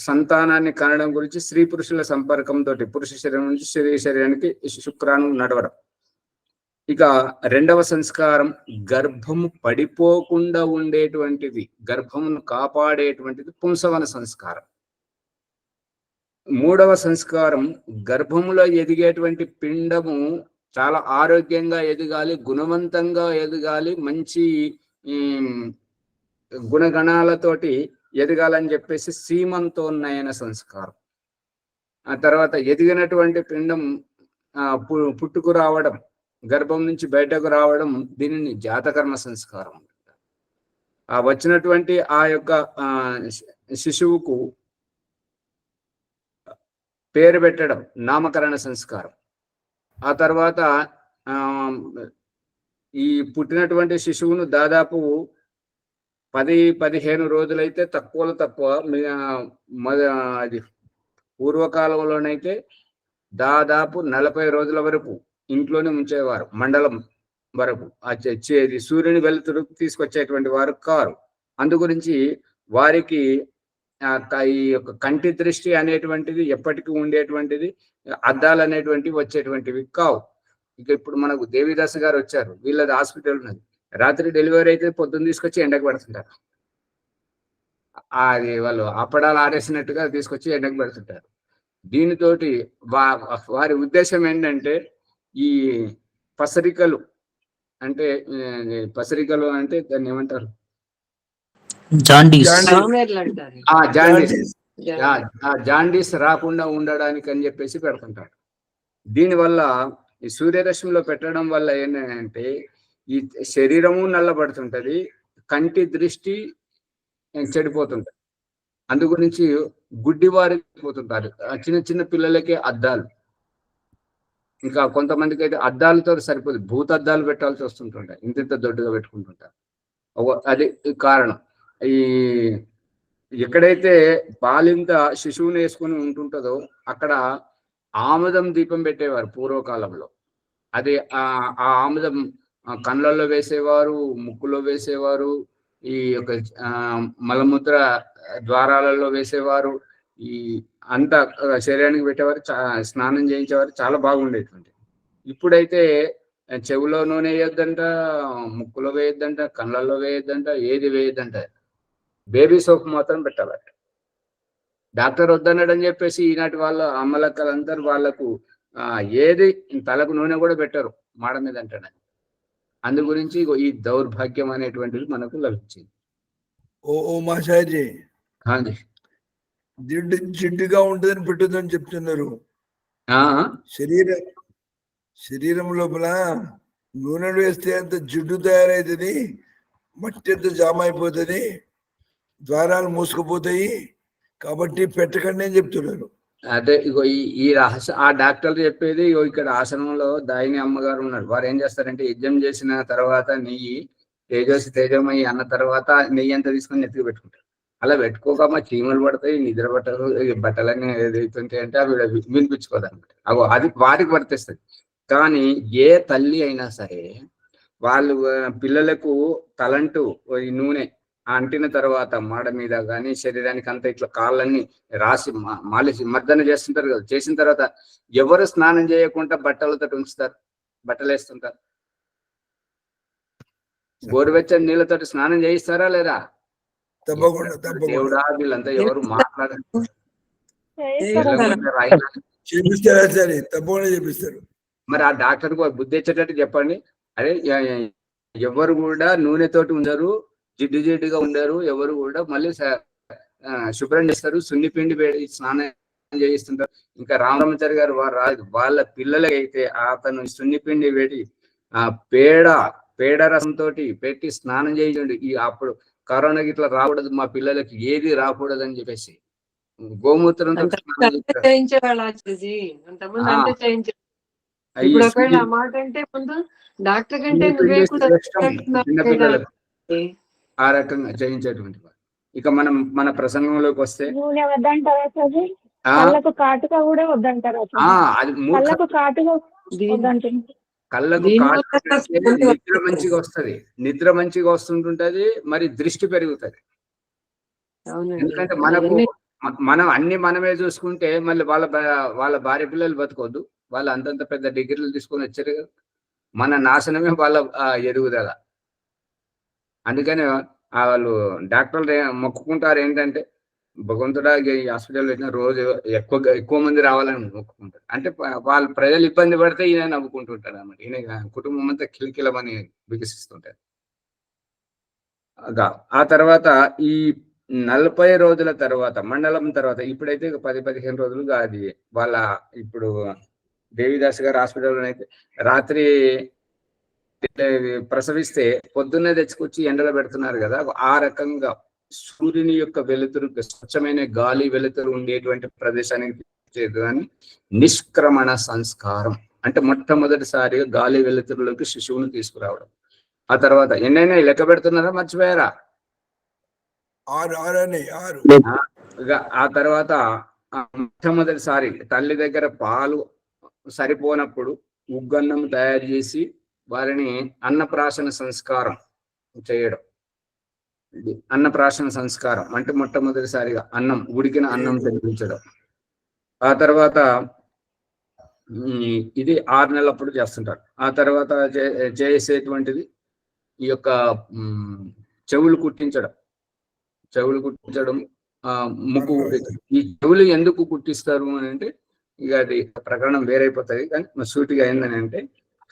సంతానాన్ని కనడం గురించి స్త్రీ పురుషుల సంపర్కంతో పురుష శరీరం నుంచి స్త్రీ శరీరానికి శుక్రాణువు నడవడం. ఇక రెండవ సంస్కారం గర్భము పడిపోకుండా ఉండేటువంటిది, గర్భమును కాపాడేటువంటిది పుంసవన సంస్కారం. మూడవ సంస్కారం గర్భములో ఎదిగేటువంటి పిండము చాలా ఆరోగ్యంగా ఎదగాలి, గుణవంతంగా ఎదగాలి, మంచి గుణగణాలతోటి ఎదగాలని చెప్పేసి సీమంతోన్నయన సంస్కారం. ఆ తర్వాత ఎదిగినటువంటి పిండం పుట్టుకు రావడం, గర్భం నుంచి బయటకు రావడం, దీనిని జాతకర్మ సంస్కారం. ఆ వచ్చినటువంటి ఆ యొక్క శిశువుకు పేరు పెట్టడం నామకరణ సంస్కారం. ఆ తర్వాత ఈ పుట్టినటువంటి శిశువును దాదాపు 10-15 రోజులైతే తక్కువలో తక్కువ, అది పూర్వకాలంలోనైతే దాదాపు 40 రోజుల వరకు ఇంట్లోనే ఉంచేవారు, మండలం వరకు. వచ్చేది సూర్యుని వెలుతురు తీసుకొచ్చేటువంటి వారు కారు. అందు గురించి వారికి ఈ యొక్క కంటి దృష్టి అనేటువంటిది ఎప్పటికీ ఉండేటువంటిది, అద్దాలు అనేటువంటివి వచ్చేటువంటివి కావు. ఇక ఇప్పుడు మనకు దేవిదాస్ గారు వచ్చారు, వీళ్ళది హాస్పిటల్ ఉన్నది. రాత్రి డెలివరీ అయితే పొద్దున్న తీసుకొచ్చి ఎండకు పెడుతుంటారు. అది వాళ్ళు అప్పడాలు ఆరేసినట్టుగా తీసుకొచ్చి ఎండకు పెడుతుంటారు. దీనితోటి వారి ఉద్దేశం ఏంటంటే ఈ పసరికలు అంటే దాన్ని ఏమంటారు, జాండీస్ రాకుండా ఉండడానికి అని చెప్పేసి పెడుతుంటారు. దీనివల్ల ఈ సూర్యరశ్మిలో పెట్టడం వల్ల ఏంటంటే ఈ శరీరము నల్లబడుతుంటది, కంటి దృష్టి చెడిపోతుంటది. అందు గురించి గుడ్డివారికి పోతుంటారు. చిన్న చిన్న పిల్లలకే అద్దాలు, ఇంకా కొంతమందికి అయితే అద్దాలతో సరిపోదు, భూతద్దాలు పెట్టాల్సి వస్తుంటుంటాయి, ఇంత దొడ్డుగా పెట్టుకుంటుంటారు. అది కారణం. ఈ ఎక్కడైతే బాలింత శిశువుని వేసుకుని ఉంటుంటుందో అక్కడ ఆముదం దీపం పెట్టేవారు పూర్వకాలంలో. అది ఆ ఆముదం కళ్ళల్లో వేసేవారు, ముక్కులో వేసేవారు, ఈ యొక్క మలమూత్ర ద్వారాలలో వేసేవారు, ఈ అంత శరీరానికి పెట్టేవారు, స్నానం చేయించేవారు, చాలా బాగుండేటువంటి. ఇప్పుడైతే చెవులో నూనె వేయొద్దంట, ముక్కులో వేయొద్దంట, కళ్ళల్లో వేయొద్దంట, ఏది వేయొద్దంట, బేబీ సోప్ మాత్రం పెట్టాలట. డాక్టర్ వద్దన్నాడని చెప్పేసి ఈనాటి వాళ్ళ అమ్మలక్కలందరూ వాళ్ళకు ఏది తలకు నూనె కూడా పెట్టరు, మాడ మీద అంటాడని. అందు గురించి ఈ దౌర్భాగ్యం అనేటువంటిది మనకు లభించింది. ఓ మాషాజీ, జిడ్డుగా ఉంటుందని పెట్టొద్దని చెప్తున్నారు. శరీరం లోపల నూనె వేస్తే అంత జిడ్డు తయారైతుంది, మట్టి అంత జామ అయిపోతుంది, ద్వారాలు మూసుకుపోతాయి, కాబట్టి పెట్టకండి అని చెప్తున్నారు. అదే ఇగో ఈ రహస్య ఆ డాక్టర్లు చెప్పేది. ఇక్కడ ఆశ్రమంలో దాయిని అమ్మగారు ఉన్నారు. వారు ఏం చేస్తారంటే యజ్ఞం చేసిన తర్వాత నెయ్యి తేజమయ్యి అన్న తర్వాత నెయ్యి అంతా తీసుకొని నెత్తికి పెట్టుకుంటారు. అలా పెట్టుకోకమ్మా చీమలు పడతాయి, నిద్ర పట్టరు, బట్టలన్నీ ఏదైతుంటాయి అంటే అవి వినిపించుకోదన్నమాట. అది వారికి వర్తిస్తుంది. కానీ ఏ తల్లి అయినా సరే వాళ్ళు పిల్లలకు తలంటూ ఈ నూనె అంటిన తర్వాత మాడ మీద కానీ శరీరానికి అంతా ఇట్లా కాళ్ళన్నీ రాసి మాలిసి మర్దన చేస్తుంటారు కదా. చేసిన తర్వాత ఎవరు స్నానం చేయకుండా బట్టలతో ఉంచుతారు, బట్టలు వేస్తుంటారు. గోరువెచ్చని నీళ్ళతో స్నానం చేయిస్తారా లేదా? దేవుడా వీళ్ళంతా ఎవరు మాట్లాడారు. తెల్లగుంటే రాయినా చేపిస్తారా సరే, తప్పకుండా చేపిస్తారు. మరి ఆ డాక్టర్ బుద్ధి వచ్చేటట్టు చెప్పండి. అరే ఎవరు కూడా నూనెతోటి ఉండరు, జిడ్డుగా ఉండరు, ఎవరు కూడా మళ్ళీ శుభ్రం చేస్తారు, సున్నిపిండి స్నానం చేయిస్తుంటారు. ఇంకా రామరామచారి గారు వారు రాదు, వాళ్ళ పిల్లలకైతే అతను సున్నిపిండి పెట్టి ఆ పేడ రసంతో పెట్టి స్నానం చేయించండి. అప్పుడు కరోనా ఇట్లా రాకూడదు, మా పిల్లలకి ఏది రాకూడదు అని చెప్పేసి గోమూత్రంతో చేయించేవాళ్ళు ఆచార్యజీ, అంతమంది అంటే చేయించే. ఇప్పుడు ఒకవేళ ఆ మాట అంటే ముందు డాక్టర్ కంటే నువ్వే కూడా చిన్నపిల్లలకు ఆ రకంగా చేయించేటువంటి వారు. ఇక మనం మన ప్రసంగంలోకి వస్తే నూనె వద్దంటారా చదివి? కళ్ళకు కాటుక కూడా వద్దంటారా? అది కళ్ళకు కాటుక వద్దంటుంది. కళ్ళకు నిద్ర మంచిగా వస్తుంది, నిద్ర మంచిగా వస్తుంటుంటది, మరి దృష్టి పెరుగుతుంది. ఎందుకంటే మనం అన్ని మనమే చూసుకుంటే మళ్ళీ వాళ్ళ భార్య పిల్లలు బతుకోవద్దు, వాళ్ళు అంతంత పెద్ద డిగ్రీలు తీసుకొని వచ్చారు కదా, మన నాశనమే వాళ్ళ ఎదుగుదల. అందుకని వాళ్ళు డాక్టర్లు మొక్కుకుంటారు ఏంటంటే, భగవంతుడా ఈ హాస్పిటల్ పెట్టిన రోజు ఎక్కువ మంది రావాలని మొక్కుకుంటారు. అంటే వాళ్ళు ప్రజలు ఇబ్బంది పడితే ఈయన నవ్వుకుంటుంటారు అన్నమాట. ఈయన కుటుంబం అంతా కిలకిలమని వికసిస్తుంటారు. ఆ తర్వాత ఈ 40 రోజుల తర్వాత మండలం తర్వాత ఇప్పుడైతే 10-15 రోజులుగా అది వాళ్ళ ఇప్పుడు దేవిదాస్ గారు హాస్పిటల్లో అయితే రాత్రి ప్రసవిస్తే పొద్దున్నే తెచ్చుకొచ్చి ఎండలో పెడుతున్నారు కదా, ఆ రకంగా సూర్యుని యొక్క వెలుతురు, స్వచ్ఛమైన గాలి వెలుతురు ఉండేటువంటి ప్రదేశానికి చేద్దామని నిష్క్రమణ సంస్కారం అంటే మొట్టమొదటిసారిగా గాలి వెలుతురులోకి శిశువును తీసుకురావడం. ఆ తర్వాత ఎన్నైనా లెక్క పెడుతున్నారా, మర్చిపోయారా? 6. ఆ తర్వాత మొట్టమొదటిసారి తల్లి దగ్గర పాలు సరిపోనప్పుడు ఉగ్గన్నం తయారు చేసి వారిని అన్నప్రాశన సంస్కారం చేయడం. అన్నప్రాశన సంస్కారం అంటే మొట్టమొదటిసారిగా ఉడికిన అన్నం తినిపించడం. ఆ తర్వాత ఇది 6 నెలలప్పుడు చేస్తుంటారు. ఆ తర్వాత చేసేటువంటిది ఈ యొక్క చెవులు కుట్టించడం, ముక్కు కుట్టించడం. ఈ చెవులు ఎందుకు కుట్టిస్తారు అని అంటే, ఇక అది ప్రకరణం వేరైపోతుంది, కానీ సూటిగా ఏందని అంటే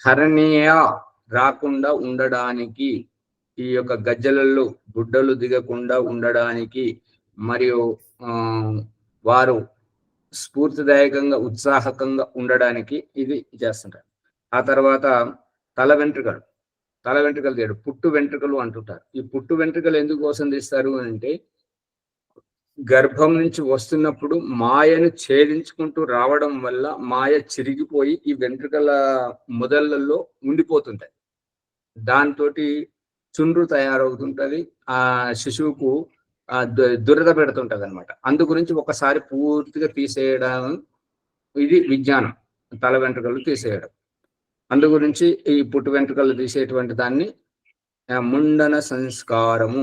హరణీయ రాకుండా ఉండడానికి, ఈ యొక్క గజ్జలలో గుడ్డలు దిగకుండా ఉండడానికి, మరియు వారు స్ఫూర్తిదాయకంగా ఉత్సాహకంగా ఉండడానికి ఇది చేస్తుంటారు. ఆ తర్వాత తల వెంట్రుకలు తీయడం, పుట్టు వెంట్రుకలు అంటుంటారు. ఈ పుట్టు వెంట్రుకలు ఎందుకు కోసం తీస్తారు అంటే, గర్భం నుంచి వస్తున్నప్పుడు మాయను ఛేదించుకుంటూ రావడం వల్ల మాయ చిరిగిపోయి ఈ వెంట్రుకల మొదళ్లలో ఉండిపోతుంటాయి. దాంతో చుండ్రు తయారవుతుంటది, ఆ శిశువుకు దురద పెడుతుంటది అనమాట. అందు గురించి ఒకసారి పూర్తిగా తీసేయడం ఇది విజ్ఞానం, తల వెంట్రుకలు తీసేయడం. అందు గురించి ఈ పుట్టు వెంట్రుకలు తీసేటువంటి దాన్ని ముండన సంస్కారము,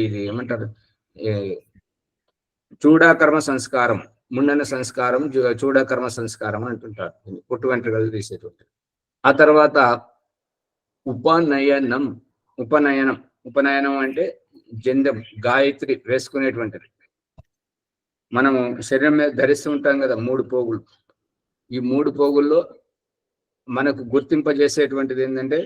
ఇది ఏమంటారు, చూడాకర్మ సంస్కారం, ముండన సంస్కారం, చూడాకర్మ సంస్కారం అంటుంటారు పుట్టు వెంట్రుకలు తీసేటువంటి. ఆ తర్వాత ఉపనయనం అంటే జంధ్యం, గాయత్రి వేసుకునేటువంటిది. మనము శరీరం మీద ధరిస్తూ ఉంటాం కదా 3 పోగులు. ఈ 3 పోగుల్లో మనకు గుర్తింపజేసేటువంటిది ఏంటంటే,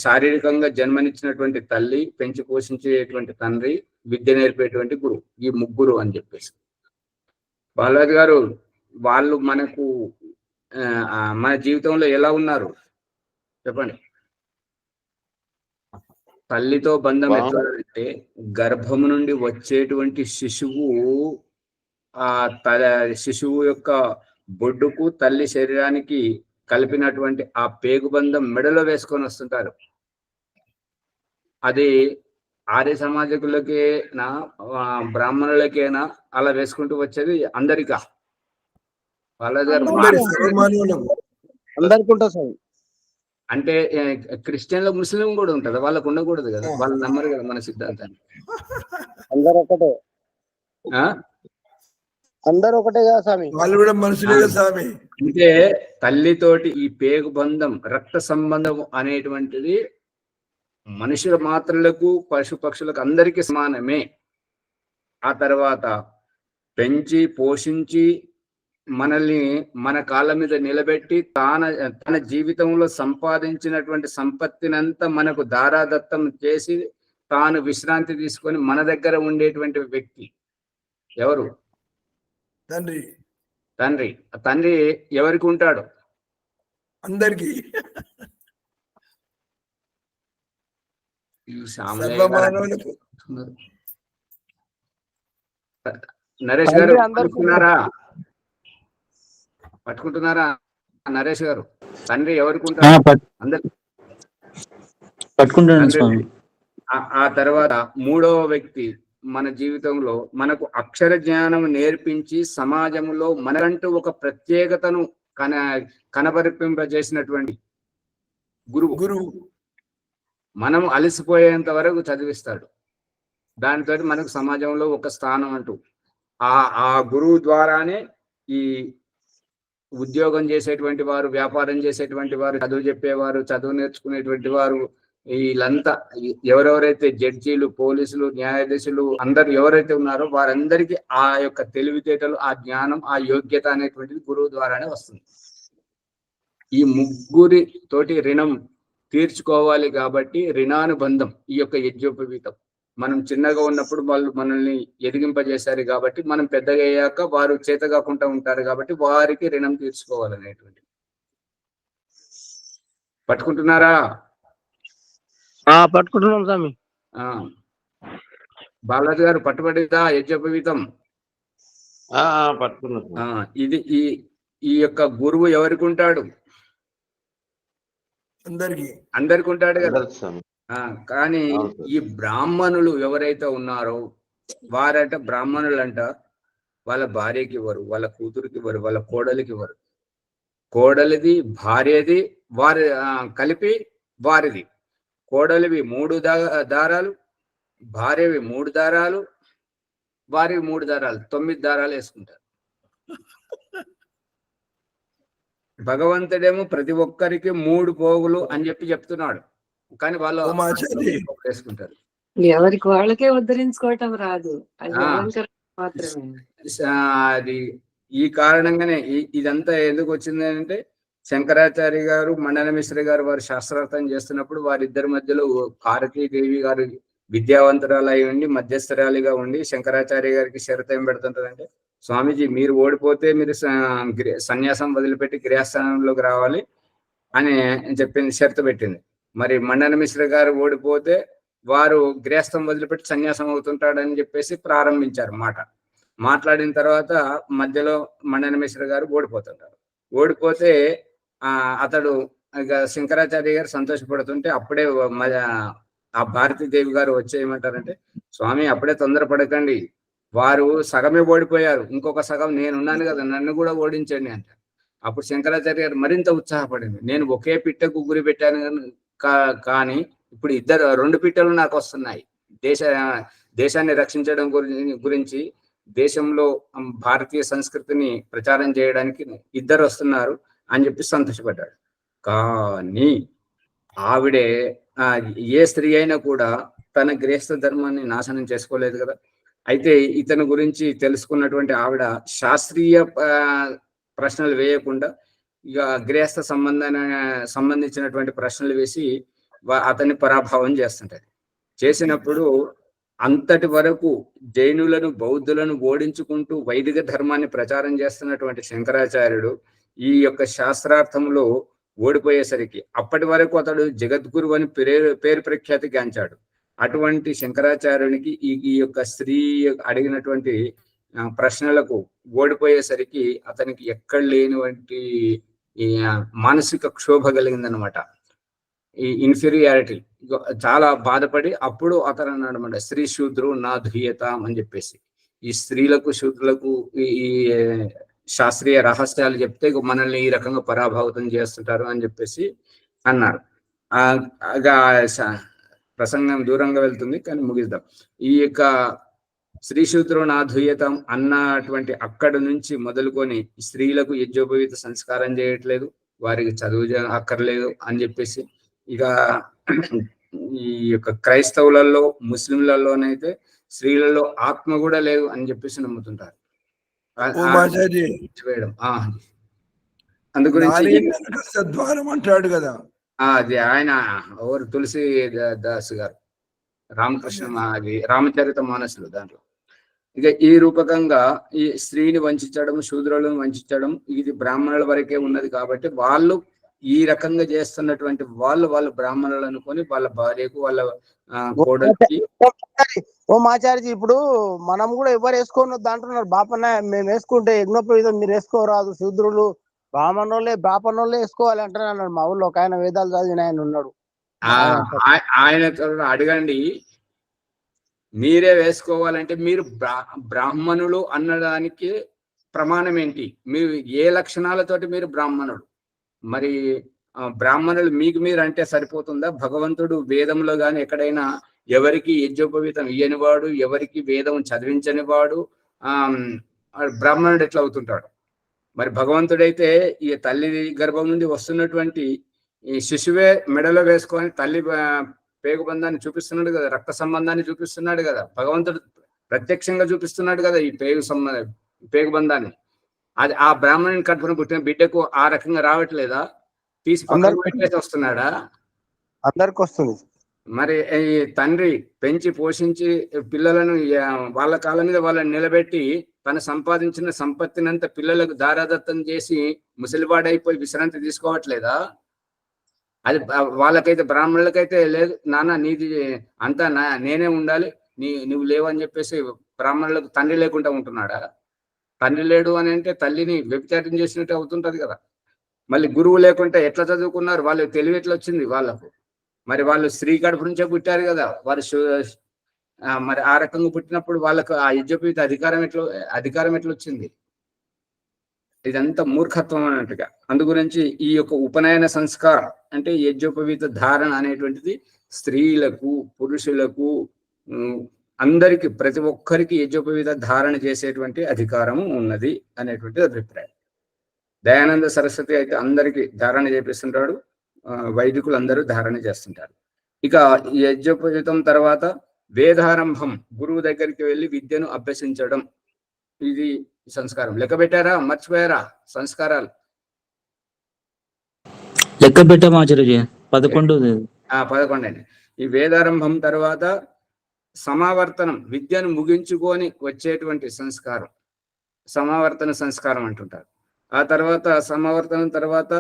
శారీరకంగా జన్మనిచ్చినటువంటి తల్లి, పెంచి పోషించేటువంటి తండ్రి, విద్య నేర్పేటువంటి గురువు, ఈ 3 అని చెప్పేసి. బాలాజీ గారు వాళ్ళు మనకు మన జీవితంలో ఎలా ఉన్నారు చెప్పండి? తల్లితో బంధం ఎట్లా అంటే, గర్భము నుండి వచ్చేటువంటి శిశువు శిశువు యొక్క బొడ్డుకు తల్లి శరీరానికి కలిపినటువంటి ఆ పేగుబంధం మెడలో వేసుకొని వస్తుంటారు. అది ఆర్య సమాజకులకేనా, బ్రాహ్మణులకేనా అలా వేసుకుంటూ వచ్చేది అందరికా? అంటే క్రిస్టియన్ల ముస్లిం కూడా ఉంటది, వాళ్ళకు ఉండకూడదు కదా, వాళ్ళు నమ్మరు కదా మన సిద్ధాంతాన్ని. అందరూ ఒకటే కదా స్వామి, వాళ్ళు కూడా మనుషులే కదా స్వామి. అంటే తల్లితోటి ఈ పేగు బంధం, రక్త సంబంధం అనేటువంటిది మనుషుల మాత్రలకు, పశు పక్షులకు అందరికీ సమానమే. ఆ తర్వాత పెంచి పోషించి మనల్ని మన కాళ్ళ మీద నిలబెట్టి తన జీవితంలో సంపాదించినటువంటి సంపత్తినంతా మనకు దారాదత్తం చేసి తాను విశ్రాంతి తీసుకొని మన దగ్గర ఉండేటువంటి వ్యక్తి ఎవరు? తండ్రి. తండ్రి. తండ్రి ఎవరికి ఉంటాడు? అందరికి. నరేష్ గారు పట్టుకుంటున్నారా? నరేష్ గారు, తండ్రి ఎవరికి ఉంటాడు? పట్టుకుంటున్నాను. ఆ తర్వాత మూడవ వ్యక్తి మన జీవితంలో మనకు అక్షర జ్ఞానం నేర్పించి సమాజంలో మనకంటూ ఒక ప్రత్యేకతను కనబరిపింపజేసినటువంటి గురువు. మనం అలసిపోయేంత వరకు చదివిస్తాడు. దానితో మనకు సమాజంలో ఒక స్థానం అంటూ ఆ గురువు ద్వారానే ఈ ఉద్యోగం చేసేటువంటి వారు, వ్యాపారం చేసేటువంటి వారు, చదువు చెప్పేవారు, చదువు నేర్చుకునేటువంటి వారు, వీళ్ళంతా ఎవరెవరైతే జడ్జీలు, పోలీసులు, న్యాయాధీశులు అందరు ఎవరైతే ఉన్నారో వారందరికీ ఆ యొక్క తెలివితేటలు, ఆ జ్ఞానం, ఆ యోగ్యత అనేటువంటిది గురువు ద్వారానే వస్తుంది. ఈ ముగ్గురి తోటి రుణం తీర్చుకోవాలి కాబట్టి రుణానుబంధం ఈ యొక్క యజ్ఞోపవీతం. మనం చిన్నగా ఉన్నప్పుడు వాళ్ళు మనల్ని ఎదిగింపజేశారు కాబట్టి మనం పెద్దగా అయ్యాక వారు చేత కాకుండా ఉంటారు కాబట్టి వారికి రుణం తీర్చుకోవాలనేటువంటి. పట్టుకుంటున్నారా? పట్టుకుంటున్నాం స్వామి. బాలాజీ గారు పట్టుబడిదా యజ్ఞోపవీతం? పట్టుకున్నా. ఇది ఈ యొక్క గురువు ఎవరికి ఉంటాడు? అందరికి ఉంటాడు కదా. కానీ ఈ బ్రాహ్మణులు ఎవరైతే ఉన్నారో వారంట బ్రాహ్మణులంట వాళ్ళ భార్యకి ఇవ్వరు, వాళ్ళ కూతురికి ఇవ్వరు, వాళ్ళ కోడలికి ఇవ్వరు. కోడలిది భార్యది వారి కలిపి వారిది. కోడలివి 3 దారాలు, భార్యవి 3 దారాలు, వారివి 3 దారాలు, 9 దారాలు వేసుకుంటారు. భగవంతుడేమో ప్రతి ఒక్కరికి 3 పోగులు అని చెప్తున్నాడు. కానీ వాళ్ళు వేసుకుంటారు. ఎవరికి వాళ్ళకే ఉద్ధరించుకోవటం రాదు, మాత్రమే. అది ఈ కారణంగానే ఇదంతా ఎందుకు వచ్చింది అంటే శంకరాచార్య గారు, మండన మిశ్ర గారు వారు శాస్త్రార్థం చేస్తున్నప్పుడు వారిద్దరి మధ్యలో భారతీదేవి గారు విద్యావంతురాలై ఉండి మధ్యస్థరాలిగా ఉండి శంకరాచార్య గారికి షరతు ఏం పెడుతుంటారంటే, స్వామీజీ మీరు ఓడిపోతే మీరు సన్యాసం వదిలిపెట్టి గృహస్థానంలోకి రావాలి అని చెప్పింది, షరతు పెట్టింది. మరి మండన మిశ్ర గారు ఓడిపోతే వారు గృహస్థం వదిలిపెట్టి సన్యాసం అవుతుంటాడని చెప్పేసి ప్రారంభించారు మాట్లాడిన తర్వాత మధ్యలో మండన మిశ్ర గారు ఓడిపోతుంటారు. ఓడిపోతే అతడు ఇక శంకరాచార్య గారు సంతోషపడుతుంటే అప్పుడే ఆ భారతీదేవి గారు వచ్చేయమంటారంటే, స్వామి అప్పుడే తొందరపడకండి, వారు సగమే ఓడిపోయారు, ఇంకొక సగం నేనున్నాను కదా, నన్ను కూడా ఓడించండి అంట. అప్పుడు శంకరాచార్య గారు మరింత ఉత్సాహపడింది. నేను ఒకే పిట్టకు గురి పెట్టాను కానీ ఇప్పుడు 2 పిట్టలు నాకు వస్తున్నాయి. దేశాన్ని రక్షించడం గురించి దేశంలో భారతీయ సంస్కృతిని ప్రచారం చేయడానికి 2 వస్తున్నారు అని చెప్పి సంతోషపడ్డాడు. కానీ ఆవిడే ఏ స్త్రీ అయినా కూడా తన గృహస్థ ధర్మాన్ని నాశనం చేసుకోలేదు కదా. అయితే ఇతని గురించి తెలుసుకున్నటువంటి ఆవిడ శాస్త్రీయ ప్రశ్నలు వేయకుండా ఇక గృహస్థ సంబంధించినటువంటి ప్రశ్నలు వేసి అతన్ని పరాభావం చేస్తుంటది. చేసినప్పుడు అంతటి వరకు జైనులను, బౌద్ధులను ఓడించుకుంటూ వైదిక ధర్మాన్ని ప్రచారం చేస్తున్నటువంటి శంకరాచార్యుడు ఈ యొక్క శాస్త్రార్థంలో ఓడిపోయేసరికి అప్పటి వరకు అతడు జగద్గురు అని పేరు ప్రఖ్యాతి గాంచాడు. అటువంటి శంకరాచార్యునికి ఈ యొక్క స్త్రీ అడిగినటువంటి ప్రశ్నలకు ఓడిపోయేసరికి అతనికి ఎక్కడ లేనివంటి మానసిక క్షోభ కలిగిందనమాట. ఈ ఇన్ఫీరియారిటీ చాలా బాధపడి అప్పుడు అతను అన్నాడు అనమాట, స్త్రీ శూద్రు నా ధూయత అని చెప్పేసి. ఈ స్త్రీలకు శూద్రులకు ఈ శాస్త్రీయ రహస్యాలు చెప్తే మనల్ని ఈ రకంగా పరాభావితం చేస్తుంటారు అని చెప్పేసి అన్నారు. ప్రసంగం దూరంగా వెళ్తుంది కానీ ముగిద్దాం. ఈ యొక్క స్త్రీ శూద్రు నా ధూయతం అన్నటువంటి అక్కడి నుంచి మొదలుకొని స్త్రీలకు యజ్ఞోపవీత సంస్కారం చేయట్లేదు, వారికి చదువు అక్కర్లేదు అని చెప్పేసి ఇక ఈ యొక్క క్రైస్తవులలో, ముస్లింలలోనైతే స్త్రీలలో ఆత్మ కూడా లేదు అని చెప్పేసి నమ్ముతుంటారు. ఓం ఆచార్య వేయడం అందు గురించి ద్వారం అంటాడు కదా. అది ఆయన ఎవరు తులసి దాస్ గారు రామకృష్ణ అది రామచరిత మానసులు దాంట్లో. ఇక ఈ రూపకంగా ఈ స్త్రీని వంచడం, శూద్రులను వంచడం ఇది బ్రాహ్మణుల వరకే ఉన్నది కాబట్టి వాళ్ళు ఈ రకంగా చేస్తున్నటువంటి వాళ్ళు బ్రాహ్మణులు అనుకొని వాళ్ళ భార్యకు వాళ్ళ కోడలికి. ఓ ఆచార్య, ఇప్పుడు మనం కూడా ఎవరు వేసుకోవద్దు అంటున్నారు. బాపన్న మేము వేసుకుంటే యజ్ఞోపవీతం మీరు వేసుకోరాదు, శూద్రులు బ్రాహ్మణులే వేసుకోవాలి అంటున్నాడు. మా ఊళ్ళో ఒక ఆయన వేదాలు చదివిన ఆయన ఉన్నాడు. ఆయన అడగండి, మీరే వేసుకోవాలంటే మీరు బ్రాహ్మణులు అనడానికి ప్రమాణం ఏంటి? మీరు ఏ లక్షణాలతోటి మీరు బ్రాహ్మణుడు? మరి బ్రాహ్మణులు మీకు మీరు అంటే సరిపోతుందా? భగవంతుడు వేదంలో గాని ఎక్కడైనా ఎవరికి యజ్ఞోపవీతం ఇయ్యనివాడు, ఎవరికి వేదం చదివించని వాడు బ్రాహ్మణుడు ఎట్లా అవుతుంటాడు? మరి భగవంతుడైతే ఈ తల్లి గర్భం నుండి వస్తున్నటువంటి ఈ శిశువే మెడలో వేసుకొని తల్లి పేగుబంధాన్ని చూపిస్తున్నాడు కదా, రక్త సంబంధాన్ని చూపిస్తున్నాడు కదా, భగవంతుడు ప్రత్యక్షంగా చూపిస్తున్నాడు కదా ఈ పేగుబంధాన్ని. అది ఆ బ్రాహ్మణుని కడుపున పుట్టిన బిడ్డకు ఆ రకంగా రావట్లేదా? తీసి పక్కకు పెట్టేసి వస్తున్నాడా? అందరికి వస్తుంది. మరి ఈ తండ్రి పెంచి పోషించి పిల్లలను వాళ్ళ కాళ్ళ మీద వాళ్ళని నిలబెట్టి తను సంపాదించిన సంపత్తినంతా పిల్లలకు దారాదత్తం చేసి ముసలివాడైపోయి విశ్రాంతి తీసుకోవట్లేదా? అది వాళ్ళకైతే బ్రాహ్మణులకైతే లేదు, నాన్న నీది అంతా నేనే ఉండాలి, నువ్వు లేవని చెప్పేసి బ్రాహ్మణులకు తండ్రి లేకుండా ఉంటున్నాడా? తండ్రి లేడు అని అంటే తల్లిని వ్యభిచారం చేసినట్టు అవుతుంటది కదా. మళ్ళీ గురువు లేకుంటే ఎట్లా చదువుకున్నారు? వాళ్ళు తెలివి ఎట్లా వచ్చింది వాళ్ళకు? మరి వాళ్ళు స్త్రీ కడుపు నుంచే పుట్టారు కదా. వారు మరి ఆ రకంగా పుట్టినప్పుడు వాళ్ళకు ఆ యజ్ఞోపవీత అధికారం ఎట్లా వచ్చింది? ఇదంతా మూర్ఖత్వం అన్నట్టుగా. అందు గురించి ఈ యొక్క ఉపనయన సంస్కారం అంటే యజ్ఞోపవీత ధారణ అనేటువంటిది స్త్రీలకు, పురుషులకు, అందరికి, ప్రతి ఒక్కరికి యజ్ఞోపవీత ధారణ చేసేటువంటి అధికారము ఉన్నది అనేటువంటి అభిప్రాయం. దయానంద సరస్వతి అయితే అందరికి ధారణ చేపిస్తుంటాడు, వైదికులు అందరూ ధారణ చేస్తుంటారు. ఇక యజ్ఞోపవీతం తర్వాత వేదారంభం, గురువు దగ్గరికి వెళ్ళి విద్యను అభ్యసించడం, ఇది సంస్కారం. లెక్క పెట్టారా? మర్చిపోయారా సంస్కారాలు? లెక్క పెట్టాం ఆచార్య, 11. 11 అండి. ఈ వేదారంభం తర్వాత సమావర్తనం, విద్యను ముగించుకొని వచ్చేటువంటి సంస్కారం సమావర్తన సంస్కారం అంటుంటారు. ఆ తర్వాత సమావర్తనం తర్వాత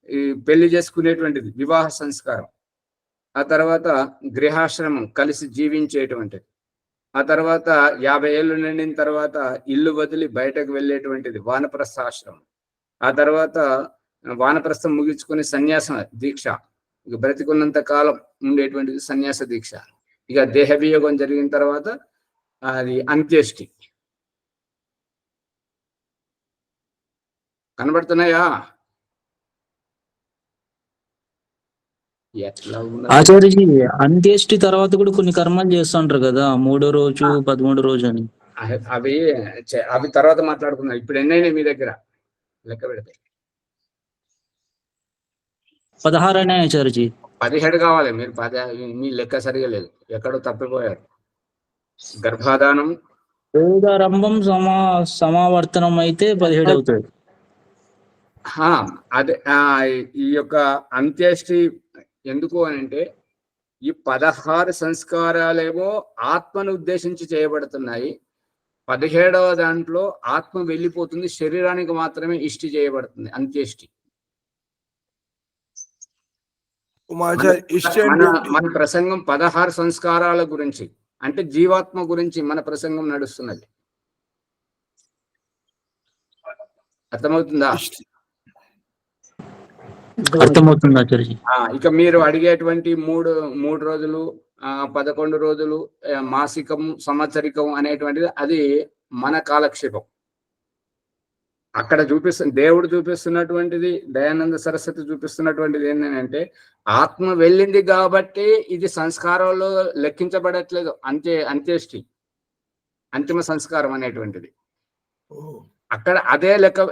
ఈ పెళ్లి చేసుకునేటువంటిది వివాహ సంస్కారం. ఆ తర్వాత గృహాశ్రమం, కలిసి జీవించేటువంటిది. ఆ తర్వాత 50 ఏళ్ళు నిండిన తర్వాత ఇల్లు వదిలి బయటకు వెళ్ళేటువంటిది వానప్రస్థాశ్రమం. ఆ తర్వాత వానప్రస్థం ముగించుకుని సన్యాస దీక్ష, ఇక బ్రతికున్నంత కాలం ఉండేటువంటిది సన్యాస దీక్ష. ఇక దేహ వియోగం జరిగిన తర్వాత అది అంత్యేష్టి. కనబడుతున్నాయా? ఆచార్యజీ, అంత్యేష్టి తర్వాత కూడా కొన్ని కర్మలు చేస్తుంటారు కదా, 3వ రోజు 13వ రోజు అని. అవి తర్వాత మాట్లాడుకున్నాం. ఇప్పుడు ఎన్నైనాయి మీ దగ్గర లెక్క పెడితే? 16 అయినాయి ఆచార్యజీ. 17 కావాలి. మీరు మీ లెక్క సరిగా లేదు, ఎక్కడో తప్పిపోయారు. గర్భాధానం, వేదారంభం, సమావర్తనం అయితే 17 అవుతుంది. అదే ఈ యొక్క అంత్యేష్టి ఎందుకు అని అంటే ఈ 16 సంస్కారాలేమో ఆత్మను ఉద్దేశించి చేయబడుతున్నాయి. 17వ దాంట్లో ఆత్మ వెళ్ళిపోతుంది, శరీరానికి మాత్రమే ఇష్టి చేయబడుతుంది అంత్యేష్టి. మన ప్రసంగం 16 సంస్కారాల గురించి, అంటే జీవాత్మ గురించి మన ప్రసంగం నడుస్తున్నది. అర్థమవుతుందా? అర్థమవుతుంది ఆచార్య. ఇక మీరు అడిగేటువంటి మూడు రోజులు, 11 రోజులు, మాసికం, సంవత్సరికం అనేటువంటిది అది మన కాలక్షేపం. అక్కడ దేవుడు చూపిస్తున్నటువంటిది, దయానంద సరస్వతి చూపిస్తున్నటువంటిది ఏంటంటే ఆత్మ వెళ్ళింది కాబట్టి ఇది సంస్కారంలో లెక్కించబడట్లేదు. అంత్యేష్టి, అంతిమ సంస్కారం అనేటువంటిది అక్కడ అదే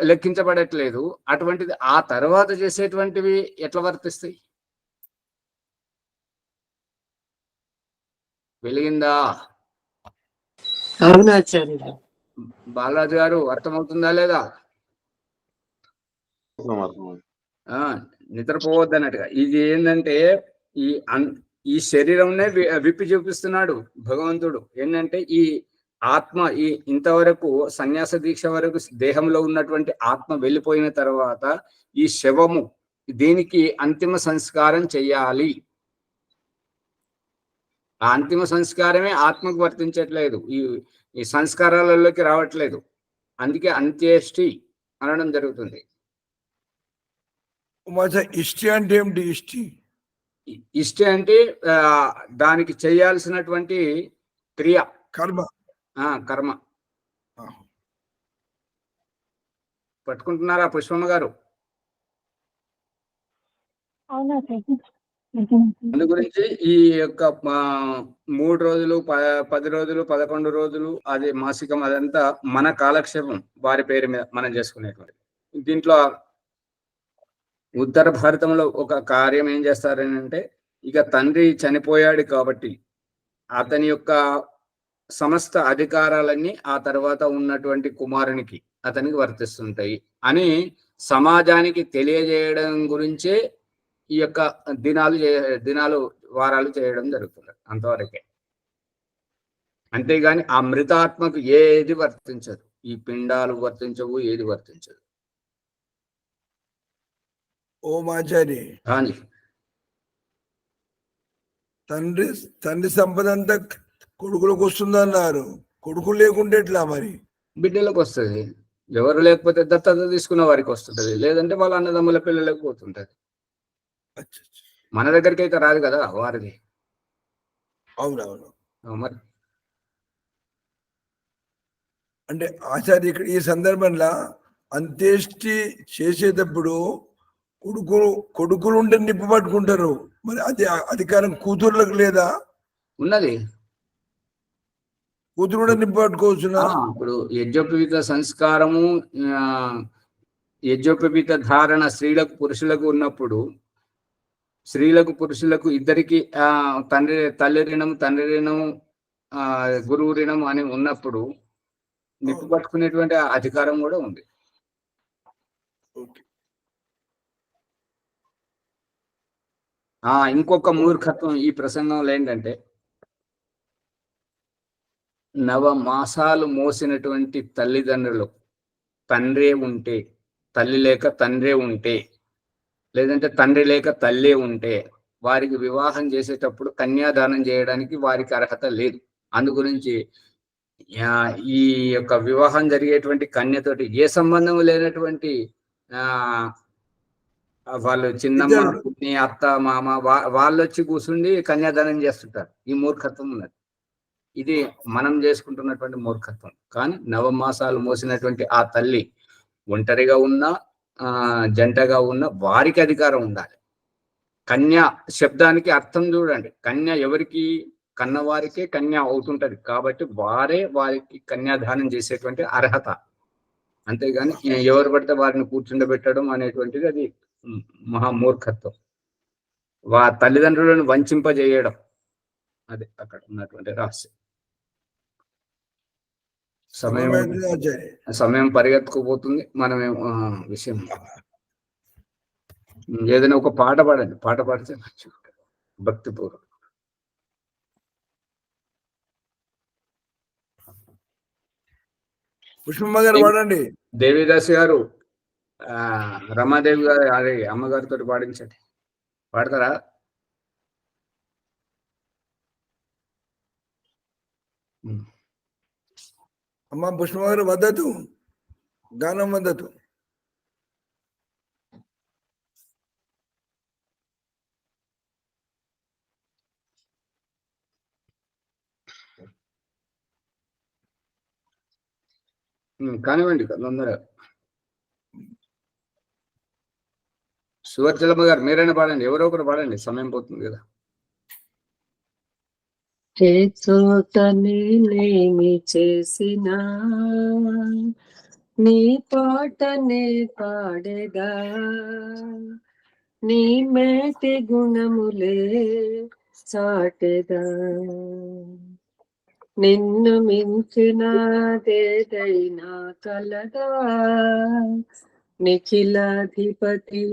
లెక్కించబడట్లేదు. అటువంటిది ఆ తర్వాత చేసేటువంటివి ఎట్లా వర్తిస్తాయి? వెలిగిందా? అవునాచార్య. బాలరాజు గారు అర్థమవుతుందా లేదా? ఆ నిద్రపోవద్దు అన్నట్టుగా. ఇది ఏంటంటే ఈ ఈ శరీరంనే విప్పి చూపిస్తున్నాడు భగవంతుడు. ఏంటంటే ఈ ఆత్మ ఈ ఇంతవరకు సన్యాస దీక్ష వరకు దేహంలో ఉన్నటువంటి ఆత్మ వెళ్ళిపోయిన తర్వాత ఈ శవము దీనికి అంతిమ సంస్కారం చెయ్యాలి. ఆ అంతిమ సంస్కారమే ఆత్మకు వర్తించట్లేదు, ఈ సంస్కారాలలోకి రావట్లేదు. అందుకే అంత్యేష్టి అనడం జరుగుతుంది. ఇష్టి అంటే ఏమిటి? ఇష్టి అంటే దానికి చేయాల్సినటువంటి క్రియ, కర్మ. కర్మ. పట్టుకుంటున్నారా పుష్పమ్మ గారు? అవునా సార్? అందు గురించి ఈ యొక్క 3 రోజులు 10 రోజులు 11 రోజులు అది మాసికం అదంతా మన కాలక్షేపం వారి పేరు మీద మనం చేసుకునేటువంటి. దీంట్లో ఉత్తర భారతంలో ఒక కార్యం ఏం చేస్తారని అంటే, ఇక తండ్రి చనిపోయాడు కాబట్టి అతని యొక్క సమస్త అధికారాలన్నీ ఆ తర్వాత ఉన్నటువంటి కుమారునికి అతనికి వర్తిస్తుంటాయి అని సమాజానికి తెలియజేయడం గురించే ఈ యొక్క దినాలు వారాలు చేయడం జరుగుతుంది. అంతవరకే. అంతేగాని ఆ మృతాత్మకు ఏది వర్తించదు, ఈ పిండాలు వర్తించవు, ఏది వర్తించదు. ఓం ఆచార్య, కానీ తండ్రి సంపద అంతా కొడుకులకు వస్తుందన్నారు. కొడుకులు లేకుంటే ఎట్లా మరి? బిడ్డలకు వస్తుంది. ఎవరు లేకపోతే దత్తత తీసుకున్న వారికి వస్తుంటది, లేదంటే వాళ్ళ అన్నదమ్ముల పిల్లలకు పోతుంటది. మన దగ్గరికి అయితే రాదు కదా వారిది. అవునవును. మరి అంటే ఆచార్య ఇక్కడ ఈ సందర్భంలో అంత్యేష్టి చేసేటప్పుడు కొడుకులు ఉంటే నిప్పు పట్టుకుంటారు. మరి అది అధికారం కూతుర్లకు లేదా? ఉన్నది. కూతురు కూడా నిప్పు పట్టుకోవచ్చు. ఇప్పుడు యజ్ఞోపవీత సంస్కారము, యజ్ఞోపవీత ధారణ స్త్రీలకు పురుషులకు ఉన్నప్పుడు, స్త్రీలకు పురుషులకు ఇద్దరికి తల్లి రుణం తండ్రి రుణం గురువు రుణం అని ఉన్నప్పుడు నిప్పు పట్టుకునేటువంటి అధికారం కూడా ఉంది. ఇంకొక మూర్ఖత్వం ఈ ప్రసంగంలో ఏంటంటే, 9 మాసాలు మోసినటువంటి తల్లిదండ్రులు తండ్రే ఉంటే, తల్లి లేక తండ్రే ఉంటే, లేదంటే తండ్రి లేక తల్లే ఉంటే వారికి వివాహం చేసేటప్పుడు కన్యాదానం చేయడానికి వారికి అర్హత లేదు. అందు గురించి ఈ యొక్క వివాహం జరిగేటువంటి కన్యతోటి ఏ సంబంధం లేనటువంటి వాళ్ళు చిన్నమ్మ పుట్ని అత్త మామ వాళ్ళు వచ్చి కూర్చుండి కన్యాదానం చేస్తుంటారు. ఈ మూర్ఖత్వం ఉన్నది. ఇది మనం చేసుకుంటున్నటువంటి మూర్ఖత్వం. కానీ 9 మాసాలు మోసినటువంటి ఆ తల్లి ఒంటరిగా ఉన్నా జంటగా ఉన్న వారికి అధికారం ఉండాలి. కన్య శబ్దానికి అర్థం చూడండి. కన్య ఎవరికి? కన్నవారికే కన్య అవుతుంటది కాబట్టి వారికి కన్యాదానం చేసేటువంటి అర్హత. అంతేగాని ఎవరు పడితే వారిని కూర్చుండబెట్టడం అనేటువంటిది అది మహామూర్ఖత్వం. తల్లిదండ్రులను వంచింపజేయడం, అది అక్కడ ఉన్నటువంటి రహస్యం. సమయం పరిగెత్తుకుపోతుంది. మనమేం విషయం ఏదైనా ఒక పాట పాడండి. పాట పాడితే మంచిగా భక్తిపూర్వకం. పుష్పమ్మ గారు పాడండి. దేవిదాస్ గారు రమాదేవి గారు అదే అమ్మగారితో పాడించండి. పాడతారా? అమ్మ పుష్పమ్మ గారు వద్దతు, గానం వద్దతు. కానివ్వండి. తొందరగా సువర్చలమ్మ గారు మీరైనా పాడండి. ఎవరో ఒకరు పాడండి, సమయం పోతుంది కదా. ఏ చోట నేనేమి చేసినా నీ పాటనే పాడేదా, నీ మేటి గుణములే చాటెదా. నిన్ను మించినదేదైనా కలదా, నిఖిలాధిపతి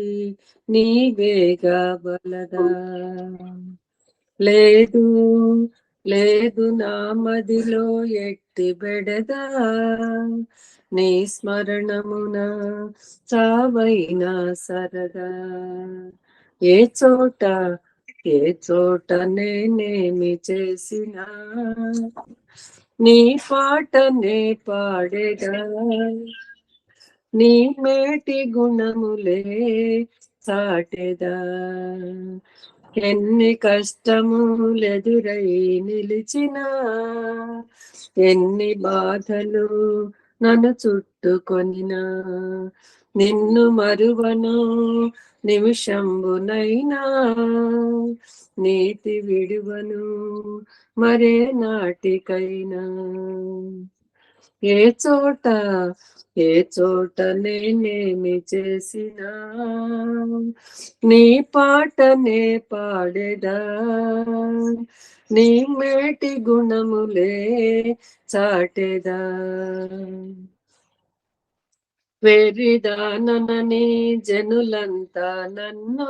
నీవేగా బలదా. లేదు లేదు నా మదిలో ఎట్టి బెడదా, నీ స్మరణమున చావైనా సరదా. ఏ చోట ఏ చోట నేనేమి చేసినా, నీ పాటనే పాడేదా. నీ మేటి గుణములే చాటెదా. ఎన్ని కష్టములెదురై నిలిచినా, ఎన్ని బాధలు నన్ను చుట్టుకొనినా, నిన్ను మరువను నిమిషంబునైనా, నీతి విడువను మరే నాటికైనా. ఏ చోట ఏ చోట నేనేమి చేసినా, నీ పాటనే పాడేదా. నీ మేటి గుణములే చాటెదా. వెర్రిదానని జనులంతా నన్ను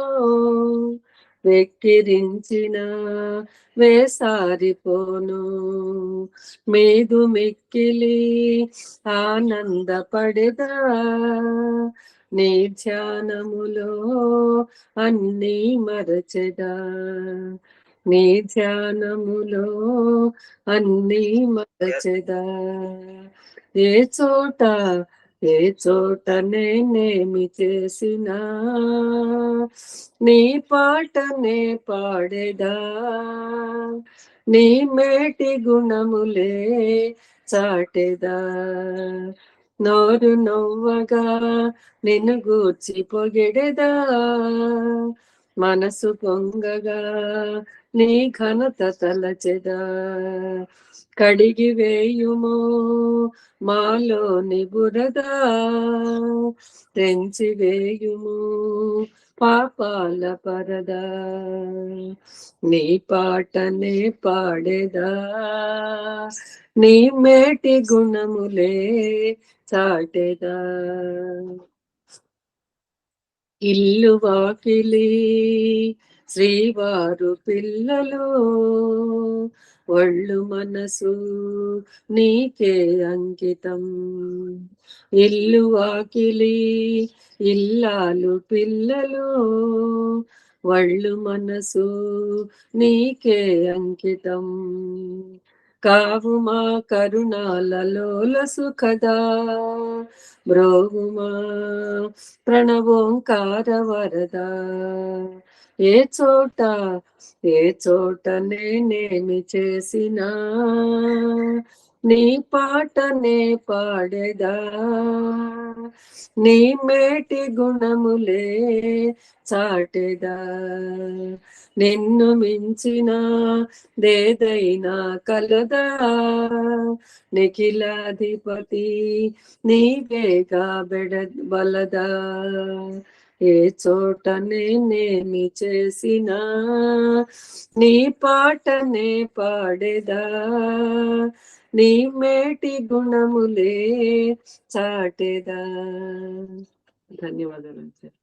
వెక్కిరించిన వేసారిపోను, మీదు మిక్కిలి ఆనందపడెదా. నీ ధ్యానములో అన్నీ మరచెదా, నీ ధ్యానములో అన్నీ మరచెదా. ఏ చోట ఏ చోట నేనేమి చేసినా, నీ పాటనే పాడేదా. నీ మేటి గుణములే చాటెదా. నోరు నవ్వగా నిన్ను గూర్చి పొగిడెదా, మనసు పొంగగా నీ ఘనత తలచెదా. కడిగి వేయుమో మాలోని బురదా, తెంచి వేయుము పాపాల పరదా. నీ పాటనే పాడేదా, నీ మేటి గుణములే చాటెదా. ఇల్లు వాకిలి శ్రీవారు పిల్లలు, ఒళ్ళు మనసు నీకే అంకితం. ఇల్లు వాకిలి ఇల్లాలు పిల్లలు, ఒళ్ళు మనసు నీకే అంకితం. కావు మా కరుణాలలో సుఖదా, బ్రోహుమా ప్రణవోంకార వరదా. ఏ చోట ఏ చోట నేనేమి చేసినా, నీ పాటనే పాడేదా. నీ మేటి గుణములే చాటెదా. నిన్ను మించిన దేదైనా కలదా, నిఖిలాధిపతి నీవేగా బలదా. ఏ చోట నేనేమి చేసినా, నీ పాటనే పాడేదా. నీ మేటి గుణములే చాటెదా. ధన్యవాదాలు సార్.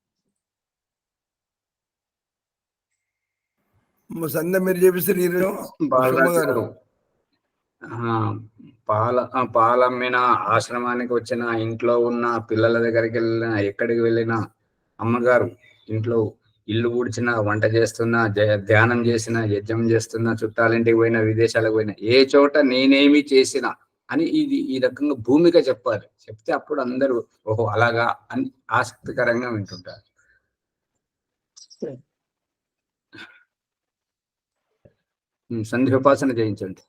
సంధ్య మీరు చేపిస్తారు ఈరోజు బాలరాజు గారు. గారు, పాలమ్మిన ఆశ్రమానికి వచ్చిన, ఇంట్లో ఉన్న పిల్లల దగ్గరికి వెళ్ళిన, ఎక్కడికి వెళ్ళినా అమ్మగారు ఇంట్లో ఇల్లు ఊడ్చిన, వంట చేస్తున్నా, ధ్యానం చేసిన, యజ్ఞం చేస్తున్నా, చుట్టాలింటికి పోయినా, విదేశాలకు పోయినా, ఏ చోట నేనేమి చేసినా అని ఈ రకంగా భూమిక చెప్పాలి. చెప్తే అప్పుడు అందరూ ఓహో అలాగా అని ఆసక్తికరంగా వింటుంటారు. సంధ్యోపాసన చేయించండి.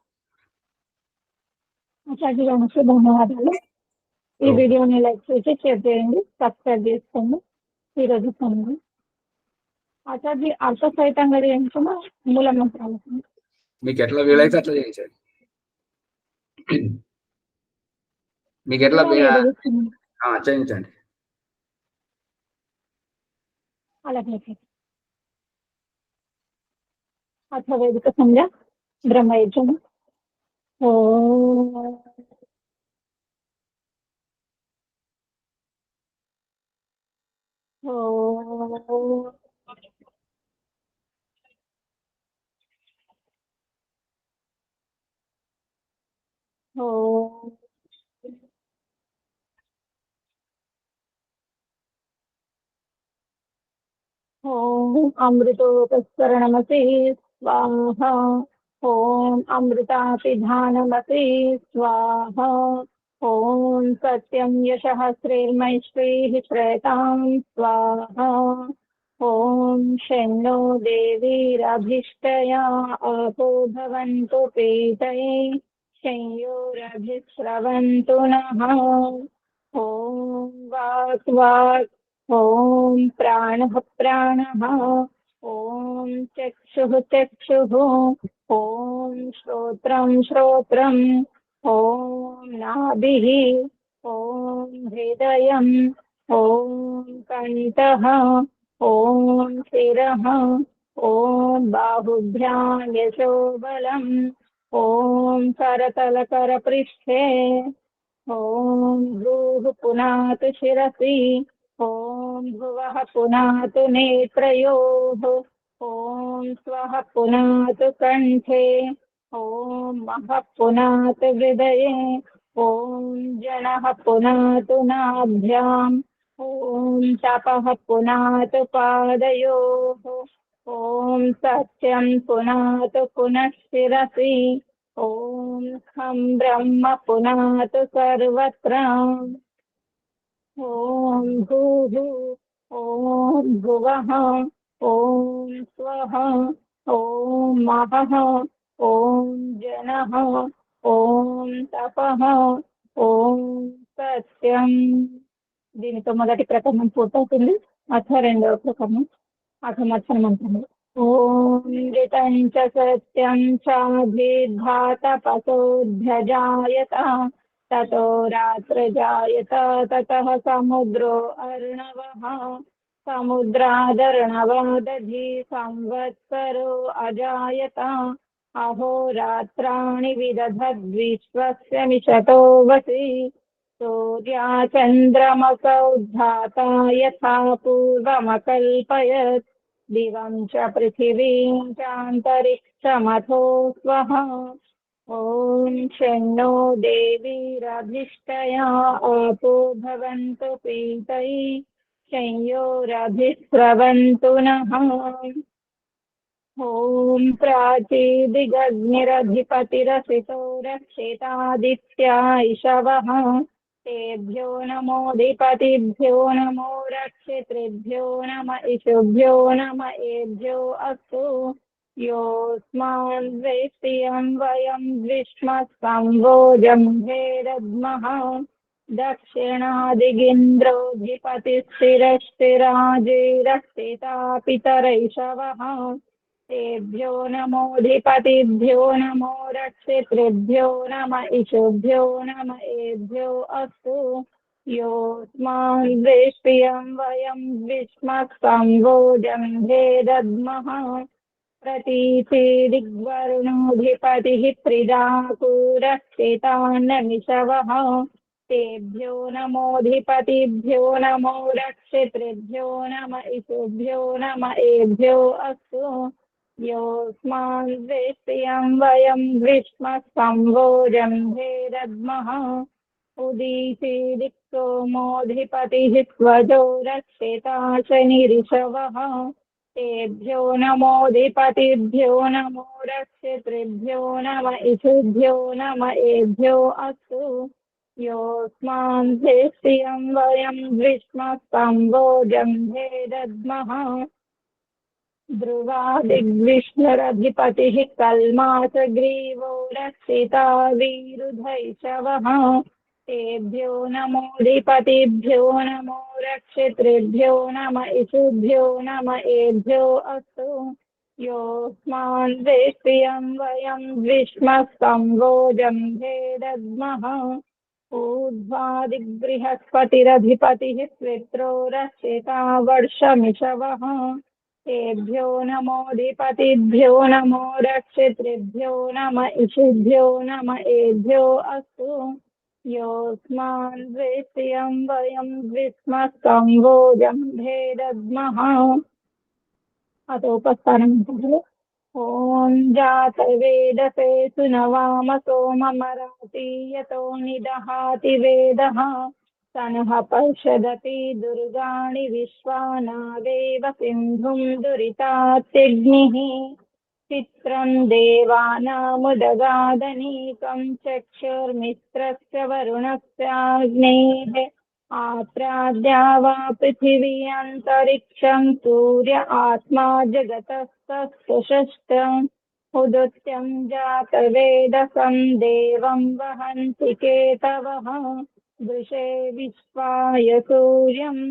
ధన్యవాదాలు. ఈ వీడియోని లైక్ చేసి షేర్ చేయండి, సబ్స్క్రైబ్ చేసుకోండి. ఈరోజు ఆచార్య అర్థ సహితంగా చేయించిన మూల మంత్రాలు మీకు ఎట్లా వీలైతే అట్లా చేయించండి. మీకు ఎట్లా చేయించండి. అలాగే అథ వేదిక సంధ్య బ్రహ్మయజ్ఞము ఓం ఓం ఓం ఓం అమృతోపస్కరణమసి స్వాహా. ఓం అమృతాపిధానమసి స్వాహా. ఓం సత్యం యశః శ్రీర్మైశ్రీః శ్రేతాం స్వాహా. ఓం షణ్ణో దేవీరభిష్టయా ఆపో భవంతు పీతయే సంయోరభిస్రవంతు నః. ఓం వాక్ వాక్. ఓం ప్రాణః ప్రాణః. ఓం చక్షుః చక్షుః. ఓం శ్రోత్రం శ్రోత్రం. ఓం నాభిః. ఓం హృదయం. ఓం కంఠః. ఓం శిరః. ఓం బాహుభ్యాం యశోబలం. ఓం కరతలకరపృష్ఠే. ఓం భ్రూః పునాతు శిరసి. ఓం భువః పునాతు నేత్రయోః. ఓం స్వః పునాతు కంఠే. ఓం మహః పునాతు హృదయే. ఓం జనః పునాతు నాభ్యాం. ఓం తపః పునాతు పాదయోః. ఓం సత్యం పునాతు పునః శిరసి. ఓం ఖం బ్రహ్మ పునాతు సర్వత్ర. ఓం భూః. ఓం భువః. ఓం స్వః. ఓం మహః. ఓం జనః. ఓం తపః. ఓం సత్యం. దీనితో మొదటి ప్రకరణం పూర్తవుతుంది. అథ రెండవ ప్రకరణం అథమర్థన మంత్రము. ఓం ఋతం చ సత్యం చాభిర్భాతపసోऽధ్యజాయత. తతో రాత్రజాయత. తతః సముద్రో అర్ణవః. సముద్రాదర్ణవాదధి సంవత్సరో అజాయత. అహోరాత్రాణి విదధద్విశ్వస్య మిషతో వసి. సూర్యాచంద్రమసౌ ధాతా యథా పూర్వమకల్పయత్. దివం చ పృథివీం చాంతరిక్షమథో స్వః. ఓం షణ్ణో దేవీరభిష్టయా ఆపో భవంతు పీతయే సంయోరభిస్రవంతు నః. ఓం ప్రాచీదిగగ్నిరధిపతిరసితో రక్షితాదిత్యా ఇషవః. तेभ्यो नमोऽधिपतिभ्यो नमो रक्षितृभ्यो नम इषुभ्यो नम एभ्यो अस्तु. योऽस्मान् वेत्तियं वयं विष्मत्संवोजं भेदद्मः. दक्षिणादिगिन्द्रोऽधिपतिस्थिरस्थिराजिरस्थिता पितरैषवः. तेभ्यो नमोऽधिपतिभ्यो नमो रक्षितृभ्यो नम इषुभ्यो नम एभ्यो अस्तु. योऽस्मान् वेष्टियं वयं विष्मत्संवोजं भेदद्मः. प्रतीचि दिग्वरुणोऽधिपतिः त्रिजाकूरस्थितान्नमिषवः. तेभ्यो नमोऽधिपतिभ्यो नमो रक्षितृभ्यो नम इषुभ्यो नम एभ्यो अस्तु. योऽस्मान् वेत्तियं वयं विष्मत्संवोजं भेदद्मः. उदीचि दिक्सोमोऽधिपतिः स्वजो रक्षिता शनिरिषवः. तेभ्यो नमोऽधिपतिभ्यो नमो रक्षितृभ्यो नम इषुभ्यो नम एभ्यो अस्तु. योऽस्मान् वेत्तियं वयं विष्मत्संवोजं भेदद्मः. ध्रुवादिग्विष्णुरधिपतिः कल्मासग्रीवो रक्षिता वीरुधैषवः. तेभ्यो नमोऽधिपतिभ्यो नमो रक्षितृभ्यो नम इषुभ्यो नम एभ्यो अस्तु. योऽस्मान् वेत्तियं वयं विष्मत्संवोजं भेदद्मः. ऊर्ध्वादिबृहस्पतिरधिपतिः स्वित्रो रक्षिता वर्षमिषवः. तेभ्यो नमोऽधिपतिभ्यो नमो रक्षितृभ्यो नम इषिभ्यो नम एभ्यो अस्तु योऽस्मान् द्वितीयं वयं द्विस्मस्तम्भोजं भेदद्मः अतोपस्थानं ॐ जातवेदसे सुनवामसो ममराति यतो निदहाति वेदः तनः पर्षदति दुर्गाणि विश्वानादेव सिन्धुं दुरितात्यग्निः चित्रं देवानामुदगादनीकं चक्षुर्मित्रस्य वरुणस्याग्नेः आप्राद्या वा पृथिवी अन्तरिक्षं सूर्य आत्मा जगतस्तस्तुषष्टम् उदुत्यं जातवेदसं देवं वहन्ति केतवः दृशे विश्वाय सूर्यम्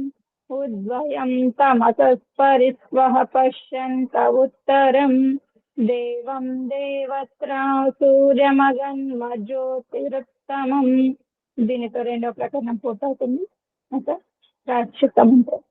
उद्वयं तमसः परिस्वः पश्यन्त उत्तरम् देवं देवत्रा सूर्यमगन्मज्योतिरुत्तमम् దీనితో రెండో ప్రకరణం పూర్తవుతుంది. ప్రాశ్చిత్త మంత్రం.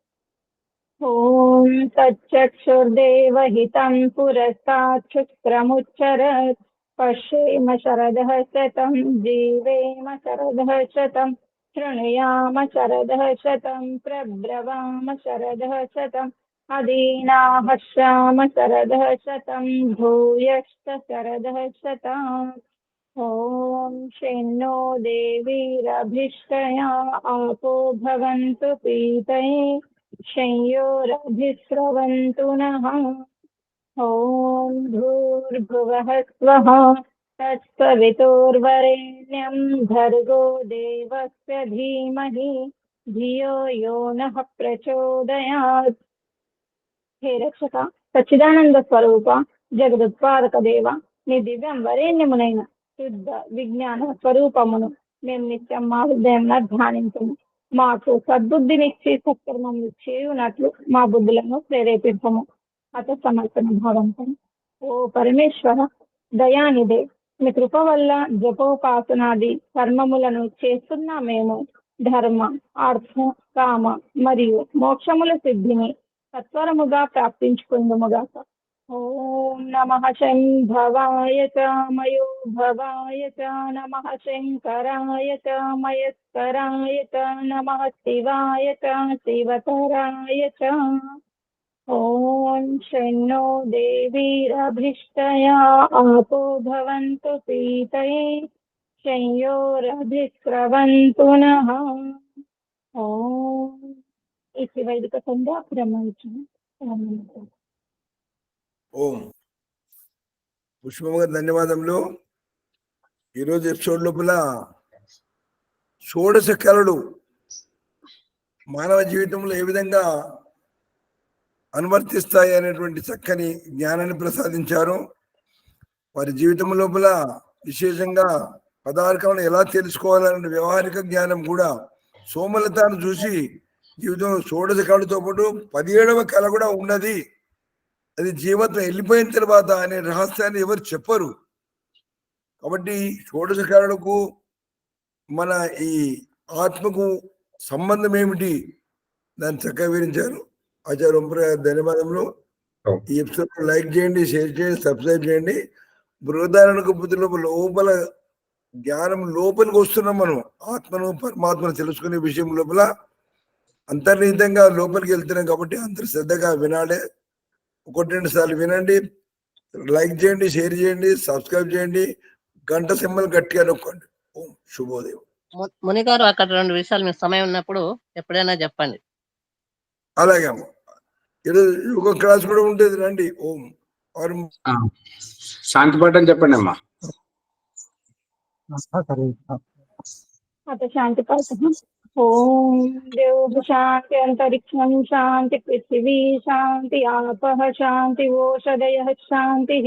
ఓం తచ్చక్షుర్దేవహితం పురస్తాత్ శుక్రముచ్చరత్ పశ్యేమ శరదః శతం జీవేమ శరదః శతం శృణుయామ శరదః శతం ప్రబ్రవామ శరదః శతం అదీనాః శ్యామ శరదః శతం భూయశ్చ శరదః శతం. ఓం శన్నో దేవీరభిష్టయా ఆపో భవంతు పీతయే శంయోరభిస్రవంతు నః. ఓం భూర్భువః స్వః తత్సవితుర్వరేణ్యం భర్గో దేవస్య ధీమహి ధియో యో నః ప్రచోదయాత్. హే రక్షక, సచ్చిదానంద స్వరూప, జగదుత్పాదక దేవ, నీ దివ్యం వరేణ్యమునైన శుద్ధ విజ్ఞాన స్వరూపమును మేము నిత్యం మా హృదయంలో ధ్యానించము. మాకు సద్బుద్ధినిచ్చి సత్కర్మములు చేయునట్లు మా బుద్ధులను ప్రేరేపించము. అత సమర్పణ భావంతో. ఓ పరమేశ్వర దయానిదే, మీ కృప వల్ల జపోపాసనాది కర్మములను చేస్తున్న మేము ధర్మ, అర్థ, కామ మరియు మోక్షముల సిద్ధిని సత్వరముగా ప్రాప్తించుకుందుముగాక. ఓం నమః శంభవాయ చ మయోభవాయ చ నమః శంకరాయ చ మయస్కరాయ చ నమః శివాయ చ శివతరాయ చ. ఓం శన్నో దేవీరభిష్టయా ఆపో భవంతు పీతయే శంయోరభిస్రవంతు నః. ఓం ఇతి వైదిక సంధ్యా బ్రహ్మవిష్ణు. ఓం పుష్పమ్మ గారు ధన్యవాదములు. ఈరోజు ఎపిసోడ్ లోపల షోడశ కళలు మానవ జీవితంలో ఏ విధంగా అనువర్తిస్తాయి అనేటువంటి చక్కని జ్ఞానాన్ని ప్రసాదించారు. వారి జీవితం లోపల విశేషంగా పదార్థాలను ఎలా తెలుసుకోవాలనే వ్యవహారిక జ్ఞానం కూడా సోమలతను చూసి జీవితంలో షోడశ కళతో పాటు 17వ కళ కూడా ఉన్నది, అది జీవితం వెళ్ళిపోయిన తర్వాత అనే రహస్యాన్ని ఎవరు చెప్పరు. కాబట్టి షోడశ కళలకు మన ఈ ఆత్మకు సంబంధం ఏమిటి దాన్ని చక్కగా వివరించారు ఆచార్య ఓంప్రకాష్ గారు. ధన్యవాదములు. ఈ ఎపిసోడ్ లైక్ చేయండి, షేర్ చేయండి, సబ్స్క్రైబ్ చేయండి. బృహదారణకు బుద్ధి లోపల జ్ఞానం లోపలికి వస్తున్నాం. మనం ఆత్మను పరమాత్మను తెలుసుకునే విషయం లోపల అంతర్నిహితంగా లోపలికి వెళ్తున్నాం. కాబట్టి అందరు శ్రద్ధగా వినాలి. 1-2 సార్లు వినండి, లైక్ చేయండి, షేర్ చేయండి, సబ్స్క్రైబ్ చేయండి, గంట సింబల్ గట్టిగా నొక్కండి. ఓం శుభోదయం. ముని గారు, అక్కడ 2 విషయాలు మీకు సమయం ఉన్నప్పుడు ఎప్పుడైనా చెప్పండి. అలాగే అమ్మ, ఈరోజు ఒక క్లాస్ కూడా ఉంటుంది, రండి. ఓం శాంతి పాఠం చెప్పండి అమ్మా. అత శాంతి పాఠం. ఓం దేవ శాంతి అంతరిక్షం శాంతి పృథివీ శాంతి ఆపః శాంతి ఓషధయః శాంతి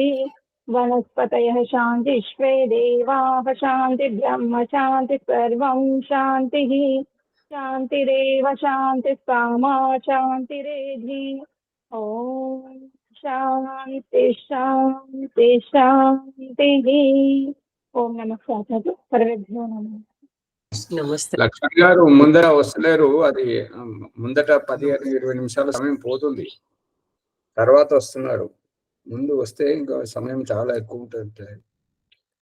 వనస్పతయః శాంతి విశ్వే దేవాః శాంతి బ్రహ్మ శాంతి సర్వం శాంతి శాంతిరేవ శాంతి సామా శాంతిరేధి. ఓం శాంతి శాంతి శాంతి. ఓం నమః శివాయ. సర్వేభ్యో నమః. నమస్తే. లక్ష్మణ్ గారు ముందర వస్తలేరు, అది ముందట 15-20 నిమిషాల సమయం పోతుంది. తర్వాత వస్తున్నారు. ముందు వస్తే ఇంకా సమయం చాలా ఎక్కువ ఉంటుంది.